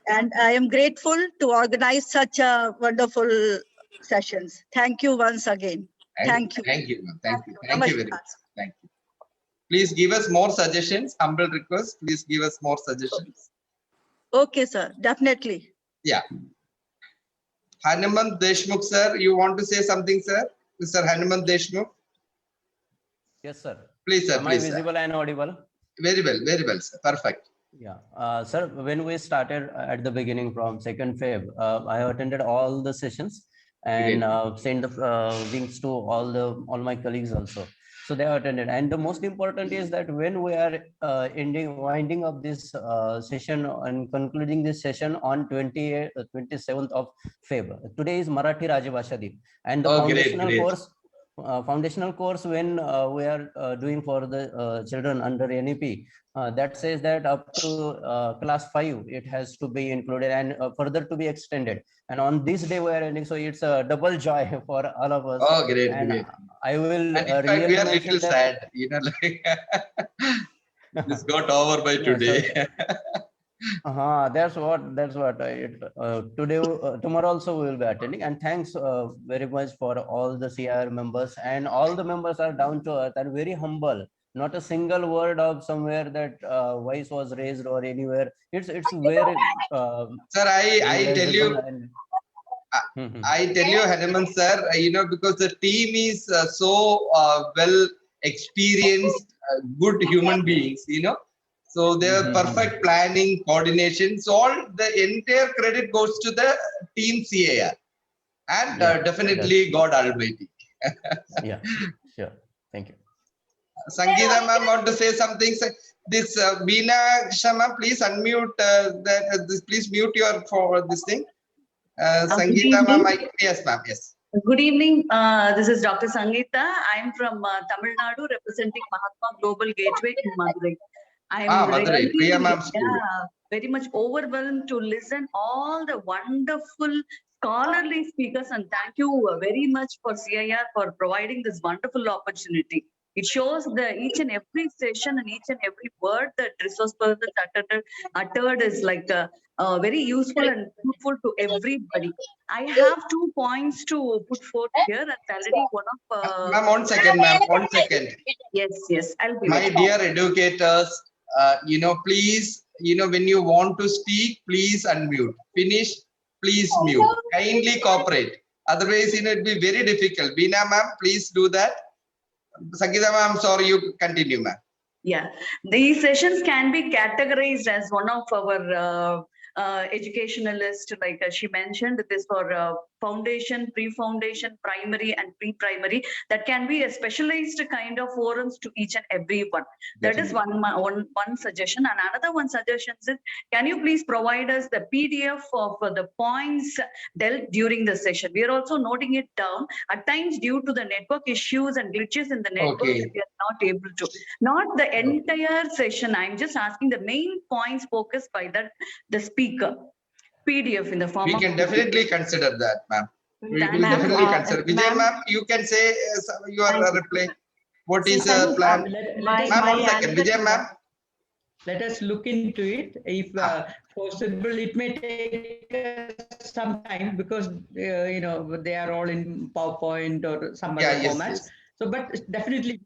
And I am grateful to organize such a wonderful sessions. Thank you once again. Thank you. Thank you, ma'am. Thank you very much. Thank you. Please give us more suggestions. Humble request. Please give us more suggestions. Okay, sir. Definitely. Yeah. Hanuman Deshmukh, sir, you want to say something, sir? Mr. Hanuman Deshmukh? Yes, sir. Please, sir. Am I visible and audible? Very well, sir. Perfect. Yeah. Sir, when we started at the beginning from 2nd Feb, I attended all the sessions and sent the links to all my colleagues also. So they attended. And the most important is that when we are winding up this session and concluding this session on 27th of Feb. Today is Marathi Rajabhasha Din. And the foundational course foundational course when we are doing for the children under NEP, that says that up to class 5 it has to be included and further to be extended. And on this day we are ending, so it's a double joy for all of us. Oh, great, And great. I will And in fact, really we are mention little that. sad, you know, like this got over by Yeah, so- today. That's what today, tomorrow also we will be attending. And thanks very much for all the CIR members, and all the members are down to earth and very humble. Not a single word of somewhere that voice was raised or anywhere. It's very Sir, I tell you, relatable and- I tell you, Hanuman sir, you know, because the team is so well experienced, good human beings, you know. So their perfect planning, coordination. So all the entire credit goes to the team CAR, and definitely God Almighty. Yeah, sure. Thank you. Sangeeta ma'am want to say something. This Beena Shama, please unmute. Please mute your for this thing. Sangeeta ma'am, yes ma'am, yes. Good evening. This is Dr. Sangeeta. I'm from Tamil Nadu, representing Mahatma Global Gateway in Madurai. I'm Madurai, Priya ma'am school. very much overwhelmed to listen all the wonderful scholarly speakers, and thank you very much for CIR for providing this wonderful opportunity. It shows that each and every session and each and every word that resource persons uttered is like very useful and fruitful to everybody. I have 2 points to put forth here. That's already one of. Ma'am, 1 second, ma'am, 1 second. Yes, I'll be. My right dear back. educators, you know, please, you know, when you want to speak, please unmute. Finish, please mute. Kindly cooperate. Otherwise, you know, it'll be very difficult. Beena ma'am, please do that. Sangeeta ma'am, sorry, you continue, ma'am. Yeah, these sessions can be categorized as one of our educationalist, like she mentioned, this for foundation, pre-foundation, primary and pre-primary. That can be a specialized kind of forums to each and every one. That is one suggestion. And another one suggestion is, can you please provide us the PDF of the points dealt during the session? We are also noting it down. At times, due to the network issues and glitches in the network, Okay. we are not able to. Not the entire session. I'm just asking the main points focused by the speaker. PDF in the form We of can definitely consider that, ma'am. We will Ma'am, definitely consider. Vijay ma'am. ma'am, you can say your reply. What is Sir, the plan? my- Ma'am, my 1 second. answer Vijay to ma'am. Let us look into it. If possible, it may take some time because you know they are all in PowerPoint or some Yeah, other yes, formats. yes. So, but definitely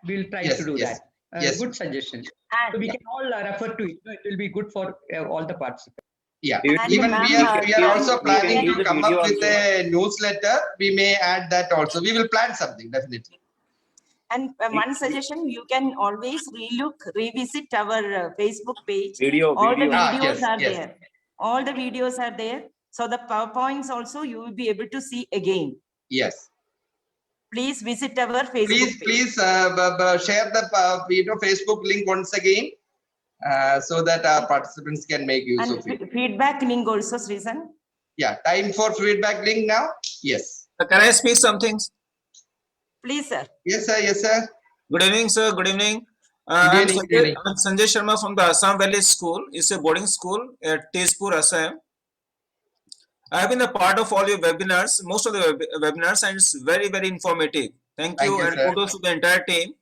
we'll try Yes, to do yes, that. yes. Good suggestion. So we can all refer to it. It will be good for all the participants. Yeah, And even ma'am, we are also we can planning use to the come video up with also. a newsletter. We may add that also. We will plan something, definitely. And one suggestion, you can always revisit our Facebook page. Video, All the video. videos Yes, are yes. there. All the videos are there. So the PowerPoints also you will be able to see again. Yes. Please visit our Facebook Please, page. please share the Facebook link once again so that our participants can make use And of it. feedback link also, Srisan. Yeah, time for feedback link now. Yes. Can I speak something? Please, sir. Yes, sir. Yes, sir. Good evening, sir. Good evening. Good I'm evening, good evening. Sanjay Sharma from the Assam Valley School. It's a boarding school at Tezpur, Assam. I have been a part of all your webinars, most of the webinars, and it's very, very informative. Thank you, and sir. kudos to the entire team.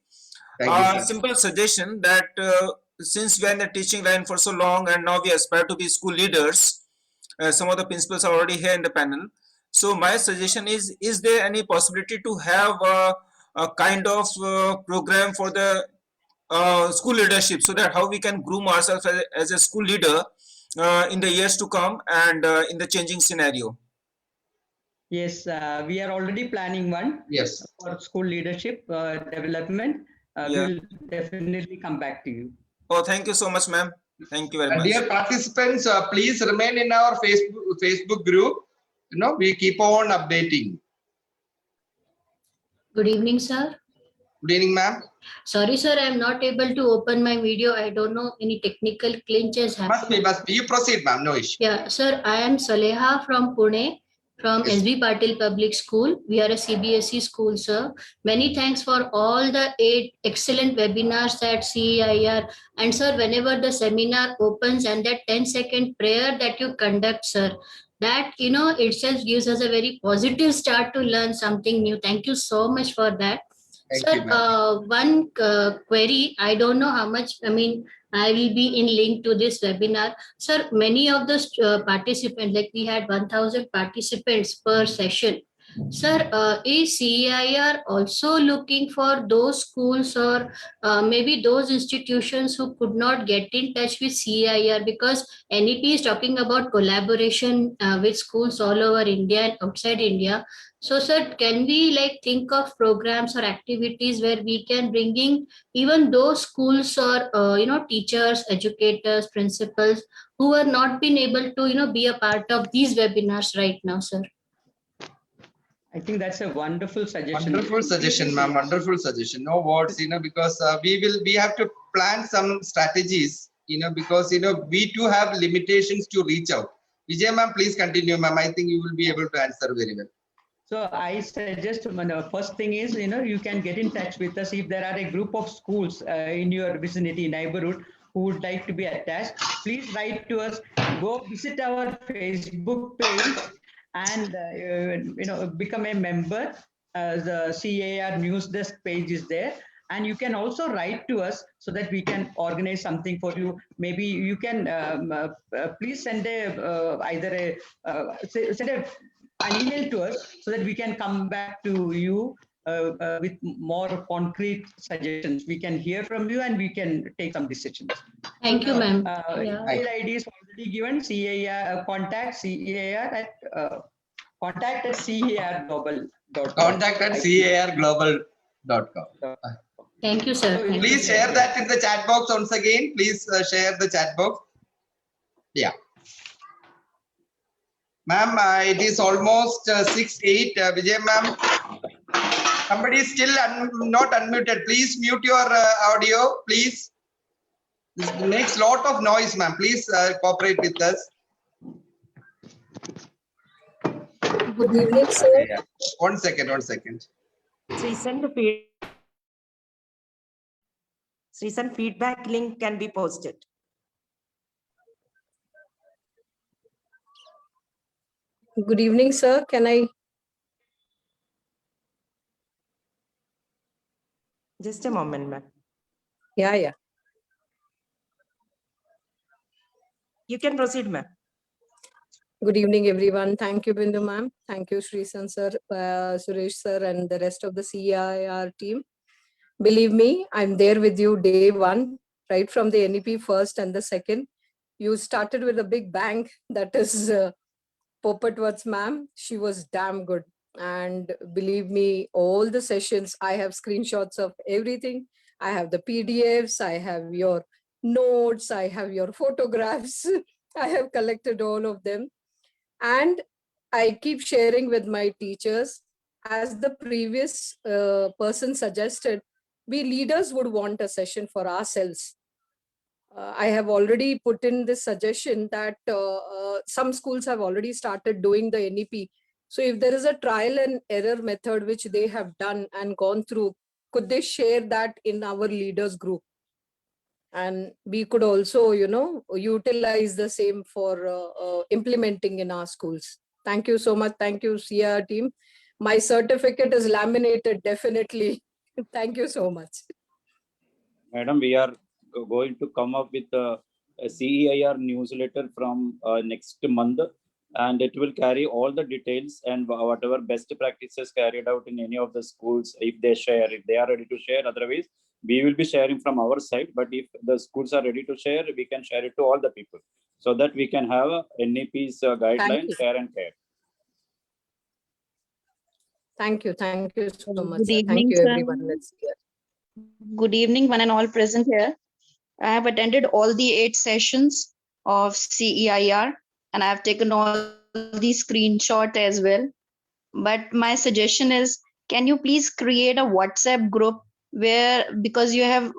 Thank you, sir. Simple suggestion that since we are in the teaching line for so long and now we aspire to be school leaders, some of the principals are already here in the panel. So my suggestion is there any possibility to have a kind of program for the school leadership so that how we can groom ourselves as a school leader in the years to come and in the changing scenario? Yes, we are already planning one. Yes. For school leadership development. Yeah. We will definitely come back to you. Oh, thank you so much, ma'am. Thank you very much. Dear participants, please remain in our Facebook group. You know, we keep on updating. Good evening, sir. Good evening, ma'am. Sorry, sir, I am not able to open my video. I don't know any technical glitches happening. Must be. You proceed, ma'am. No issue. Yeah, sir, I am Saleha from Pune. from SB Patil Public School. We are a CBSE school, sir. Many thanks for all the 8 excellent webinars at CEIR. And sir, whenever the seminar opens and that 10-second prayer that you conduct, sir, that itself gives us a very positive start to learn something new. Thank you so much for that. Thank Sir, you, ma'am. one query, I don't know how much, I will be in link to this webinar. Sir, many of the participants, like we had 1,000 participants per session. Sir, is CEIR also looking for those schools or maybe those institutions who could not get in touch with CEIR, because NEP is talking about collaboration with schools all over India and outside India. So, sir, can we think of programs or activities where we can bring in even those schools or teachers, educators, principals who are not been able to be a part of these webinars right now, sir? I think that's a wonderful suggestion. Wonderful suggestion, ma'am. Wonderful suggestion. No words, because we have to plan some strategies, because we too have limitations to reach out. Vijay, ma'am, please continue, ma'am. I think you will be able to answer very well. So I suggest the first thing is, you can get in touch with us if there are a group of schools in your vicinity, neighborhood, who would like to be attached. Please write to us, go visit our Facebook page and, become a member. The CEIR News Desk page is there. And you can also write to us so that we can organize something for you. Maybe you can please send an email to us so that we can come back to you with more concrete suggestions. We can hear from you and we can take some decisions. Thank you, ma'am. Email ID is already given. CEIR contact CEIR at contact@ceirglobal.com. Contact@ceirglobal.com. Thank you, sir. Thank Please you. share that in the chat box once again. Please share the chat box. Yeah. Ma'am, it is almost 6:08. Vijay, ma'am, somebody is still not unmuted. Please mute your audio, please. This makes lot of noise, ma'am. Please cooperate with us. Good evening, sir. Yeah. One second. Recent feedback link can be posted. Good evening, sir. Can I? Just a moment, ma'am. Yeah. You can proceed, ma'am. Good evening, everyone. Thank you, Bindu ma'am. Thank you, Srisan sir, Suresh sir, and the rest of the CEIR team. Believe me, I'm there with you day one, right from the NEP first and the second. You started with a big bang. That is Popatwats ma'am. She was damn good. And believe me, all the sessions, I have screenshots of everything. I have the PDFs, I have your notes, I have your photographs. I have collected all of them. And I keep sharing with my teachers. As the previous person suggested, we leaders would want a session for ourselves. I have already put in this suggestion that some schools have already started doing the NEP. So if there is a trial and error method which they have done and gone through, could they share that in our leaders group? And we could also, utilize the same for implementing in our schools. Thank you so much. Thank you, CEIR team. My certificate is laminated, definitely. Thank you so much. Madam, we are going to come up with a CEIR newsletter from next month, and it will carry all the details and whatever best practices carried out in any of the schools, if they are ready to share. Otherwise, we will be sharing from our side, but if the schools are ready to share, we can share it to all the people so that we can have a NEP's guidelines, share and care. Thank you so much. Good evening, Thank you, sir. everyone. Let's hear. Good evening, one and all present here. I have attended all the 8 sessions of CEIR and I have taken all the screenshot as well. But my suggestion is, can you please create a WhatsApp group where, because you have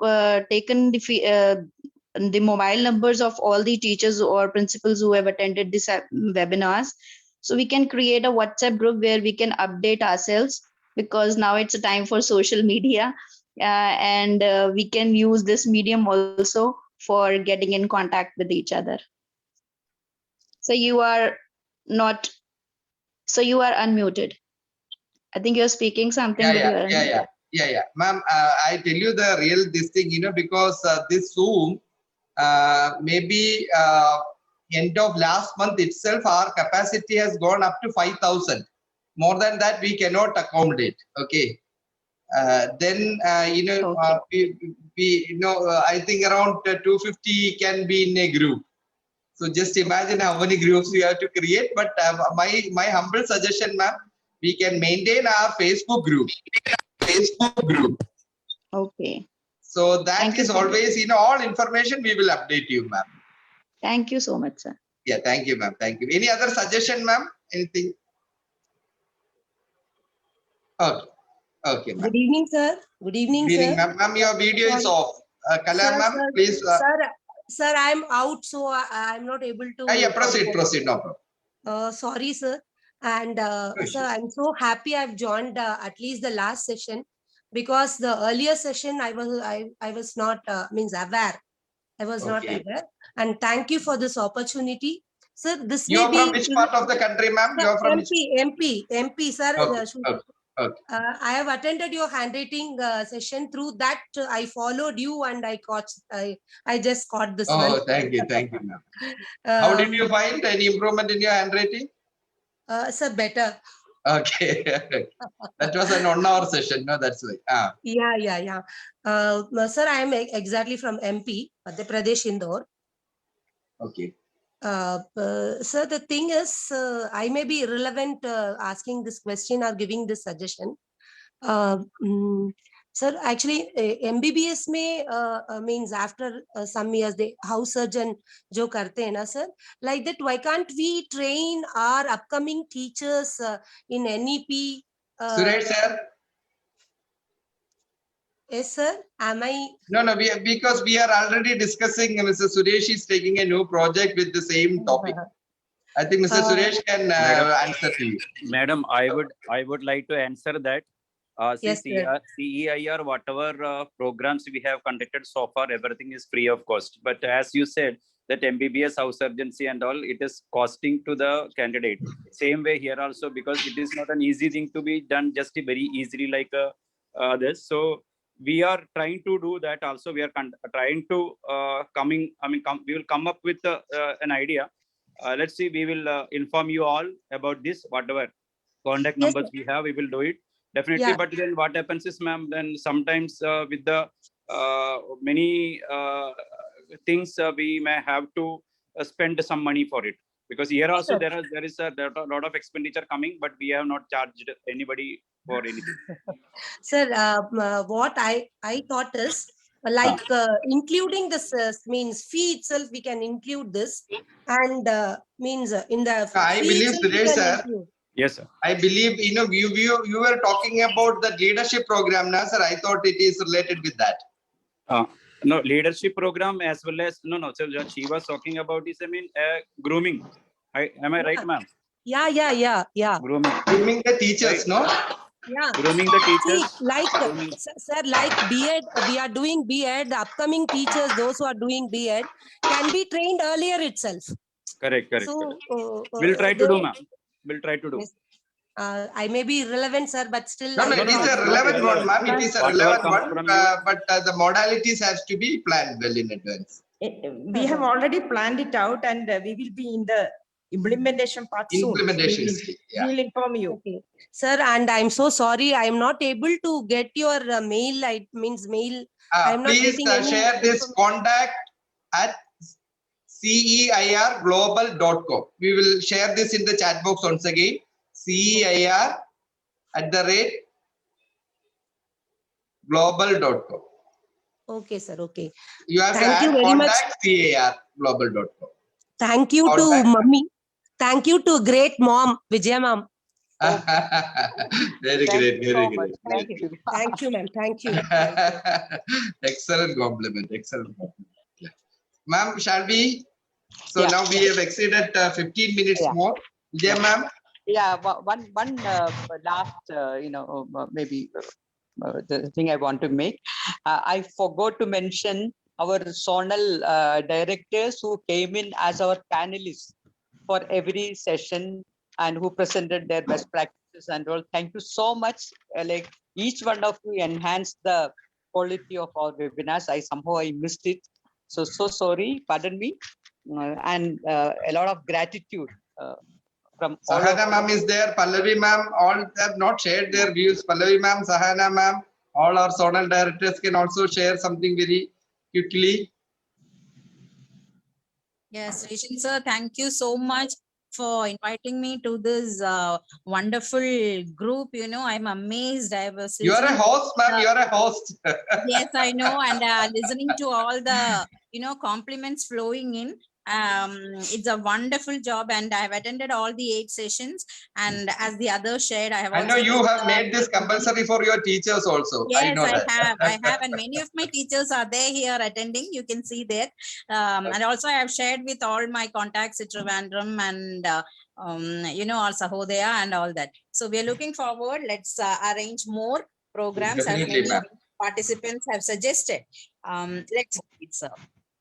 taken the mobile numbers of all the teachers or principals who have attended this webinars. So we can create a WhatsApp group where we can update ourselves, because now it's a time for social media, and we can use this medium also for getting in contact with each other. So you are not, so you are unmuted. I think you're speaking something. but you are unmuted. Yeah. Ma'am, I tell you the real this thing, because this Zoom, maybe end of last month itself, our capacity has gone up to 5,000. More than that, we cannot accommodate. Okay. Then, I think around 250 can be in a group. So just imagine how many groups we have to create. But my humble suggestion, ma'am, we can maintain our Facebook group. Okay. So that is always, all information we will update you, ma'am. Thank you so much, sir. Yeah, thank you, ma'am. Thank you. Any other suggestion, ma'am? Anything? Okay. Okay, ma'am. Good evening, sir. Good evening, Good evening, sir. ma'am. Ma'am, your video is Sorry. off. Kala, Sir, ma'am, sir, please. Sir, I'm out, so I'm not able to. Yeah, proceed, no problem. Sorry, sir. And sir, I'm so happy I've joined at least the last session, because the earlier session I was not aware. I was not aware. And thank you for this opportunity, sir. This You may are be from which part of the country, ma'am? You are from MP, sir. Okay. I have attended your handwriting session. Through that, I followed you, and I just caught this one. Oh, thank you, ma'am. How did you find any improvement in your handwriting? Sir, better. Okay. That was an 1 hour session, no? That's why. Yeah. Sir, I am exactly from MP, Madhya Pradesh, Indore. Okay. Sir, the thing is, I may be irrelevant asking this question or giving this suggestion. Sir, actually, MBBS may means after some years, the house surgeon jo karte hai na, sir. Like that, why can't we train our upcoming teachers in NEP? Suresh, sir. Yes, sir. Am I? No, because we are already discussing. Mr. Suresh is taking a new project with the same topic. I think Mr. Suresh can answer to you. Madam, I would like to answer that. Yes, sir. CEIR, whatever programs we have conducted so far, everything is free of cost. But as you said, that MBBS house surgency and all, it is costing to the candidate. Same way here also, because it is not an easy thing to be done just very easily like this. So we are trying to do that also. We are trying to we will come up with an idea. Let's see, we will inform you all about this, whatever contact numbers we have, we will do it. Definitely, Yeah. but then what happens is, ma'am, then sometimes with the many things we may have to spend some money for it, because here also there is a lot of expenditure coming, but we have not charged anybody for anything. Sir, what I thought is like including this means fee itself, we can include this, and means in the I fee believe, itself we Suresh, can sir. include. Yes, sir. I believe, you were talking about the leadership program, now, sir. I thought it is related with that. No, leadership program as well as, no, sir, what she was talking about is, grooming. Am I right, ma'am? Yeah. Grooming the teachers, no? Yeah. Grooming the teachers. See, like, sir, like B.Ed, we are doing B.Ed, the upcoming teachers, those who are doing B.Ed, can be trained earlier itself. Correct. So, We'll try to do, ma'am. We'll try to do. Yes. I may be irrelevant, sir, but still. No, it is a relevant one, ma'am. It is a relevant one, but the modalities has to be planned well in advance. We have already planned it out, and we will be in the implementation part soon. Implementation, We will inform you. Okay. Sir, and I'm so sorry, I am not able to get your mail. It means mail. I'm not Please getting any share this contact at ceirglobal.com. We will share this in the chat box once again. ceir@global.com. Okay, sir. Okay. You have Thank to you add very much. contact ceirglobal.com. Thank you to Contact. mummy. Thank you to great mom, Vijaya ma'am. Very great. Thank you, ma'am. Thank you. Excellent compliment. Ma'am, shall we? So now we have exceeded 15 minutes more. Vijay ma'am. Yeah, one last, maybe the thing I want to make. I forgot to mention our zonal directors who came in as our panelists for every session and who presented their best practices and all. Thank you so much. Like each one of you enhanced the quality of our webinars. I missed it. So sorry, pardon me. And a lot of gratitude. From Sahana ma'am is there, Pallavi ma'am, all have not shared their views. Pallavi ma'am, Sahana ma'am, all our zonal directors can also share something very quickly. Yes, Rishan sir, thank you so much for inviting me to this wonderful group. You know, I'm amazed. I was You are a listening to host, ma'am. You are a host. yes, I know, and listening to all the compliments flowing in. It's a wonderful job, and I have attended all the 8 sessions. And as the others shared, I have. I know also you have made this compulsory for your teachers also. Yes, I know that. I have, and many of my teachers are there here attending. You can see there, and also I have shared with all my contacts at Trivandrum and all Sahodaya and all that. So we are looking forward. Let's arrange more programs as Definitely, many ma'am. participants have suggested. Let's do it, sir.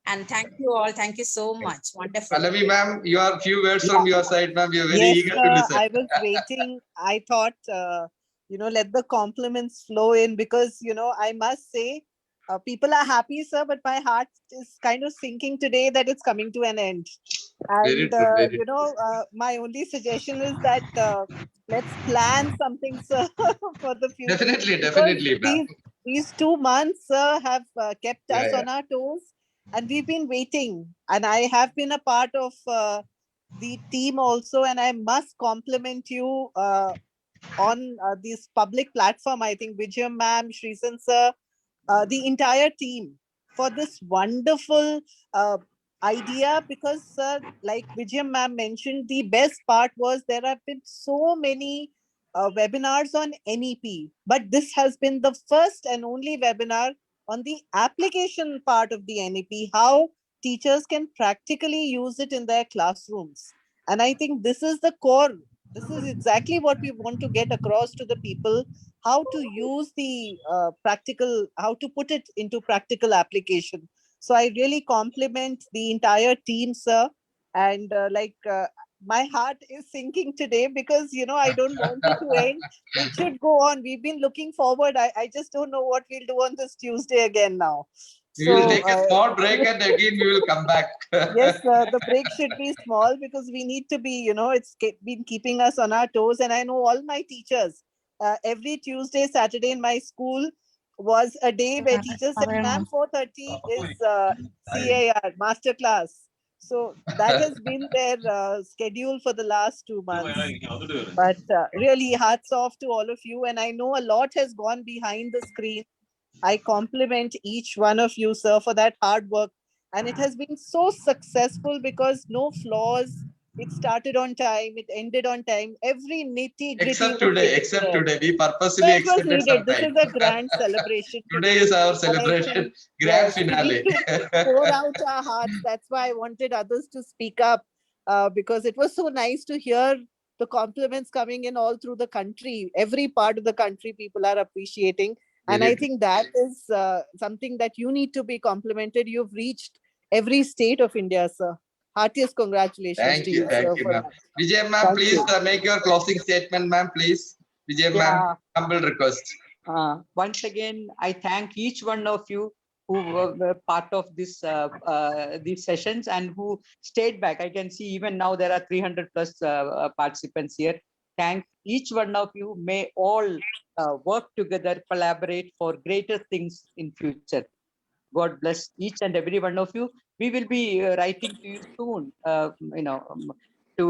And thank you all. Thank you so much. Wonderful. Pallavi ma'am, you are few words from your side, ma'am. We are very Yes, eager to listen. I was waiting. I thought, let the compliments flow in because, I must say, people are happy, sir, but my heart is kind of sinking today that it's coming to an end. Very And, true, very true. my only suggestion is that let's plan something, sir, for the future. Definitely, Because definitely, ma'am. these 2 months, sir, have kept us Yeah, on our toes. And we've been waiting, and I have been a part of the team also, and I must compliment you on this public platform. I think Vijay ma'am, Srisan sir, the entire team for this wonderful idea. Because sir, like Vijay ma'am mentioned, the best part was there have been so many webinars on NEP, but this has been the first and only webinar on the application part of the NEP, how teachers can practically use it in their classrooms. And I think this is the core. This is exactly what we want to get across to the people, how to use the how to put it into practical application. So I really compliment the entire team, sir. And my heart is sinking today because, I don't want it to end. It should go on. We've been looking forward. I just don't know what we'll do on this Tuesday again now. We will take a small break and again we will come back. Yes, the break should be small because we need to be, it's been keeping us on our toes. And I know all my teachers, every Tuesday, Saturday in my school was a day where teachers said, ma'am, 4:30 is CAR, master class. So that has been their schedule for the last 2 months. But really hats off to all of you. And I know a lot has gone behind the screen. I compliment each one of you, sir, for that hard work. And it has been so successful because no flaws. It started on time. It ended on time. Every nitty-gritty. Except today, we purposely extended some This time. is a grand celebration. Today is our celebration, grand finale. We need to pour out our hearts. That's why I wanted others to speak up because it was so nice to hear the compliments coming in all through the country. Every part of the country, people are appreciating. And I think that is something that you need to be complimented. You've reached every state of India, sir. Heartiest congratulations Thank to you, you, thank sir. you, for ma'am. that. Vijay ma'am, Thank please you. make your closing statement, ma'am, please. Vijay ma'am, humble request. Once again, I thank each one of you who were part of this these sessions and who stayed back. I can see even now there are 300 plus participants here. Thank each one of you. May all work together, collaborate for greater things in future. God bless each and every one of you. We will be writing to you soon, to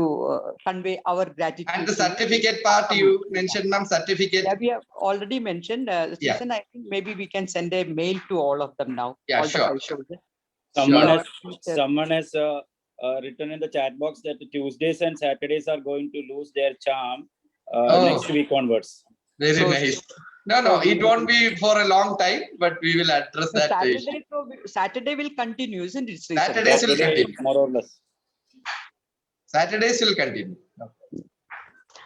convey our gratitude. And the certificate part you mentioned, ma'am, certificate. Yeah, we have already mentioned. Susan, I think maybe we can send a mail to all of them now. Yeah, all sure. Someone has written in the chat box that Tuesdays and Saturdays are going to lose their charm next week onwards. Very nice. No, it won't be for a long time, but we will address that issue. Saturday will continue, isn't it? Saturdays will continue. More or less. Saturdays will continue.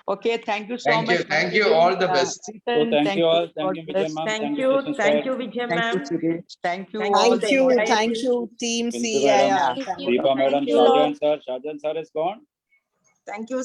Okay, thank you so Thank much. you. Thank you. All the best. So thank you all. Thank God you, bless. Vijay ma'am. Thank Thank you, Session thank sir. you, Vijay Thank you, ma'am. Suresh. Thank you Thank all. you, Thank the you, entire thank team. you, team Bindu madam, CIR. Thank Thank you. you. Deepa madam, Thank you. Shahjahan sir is gone. Thank you.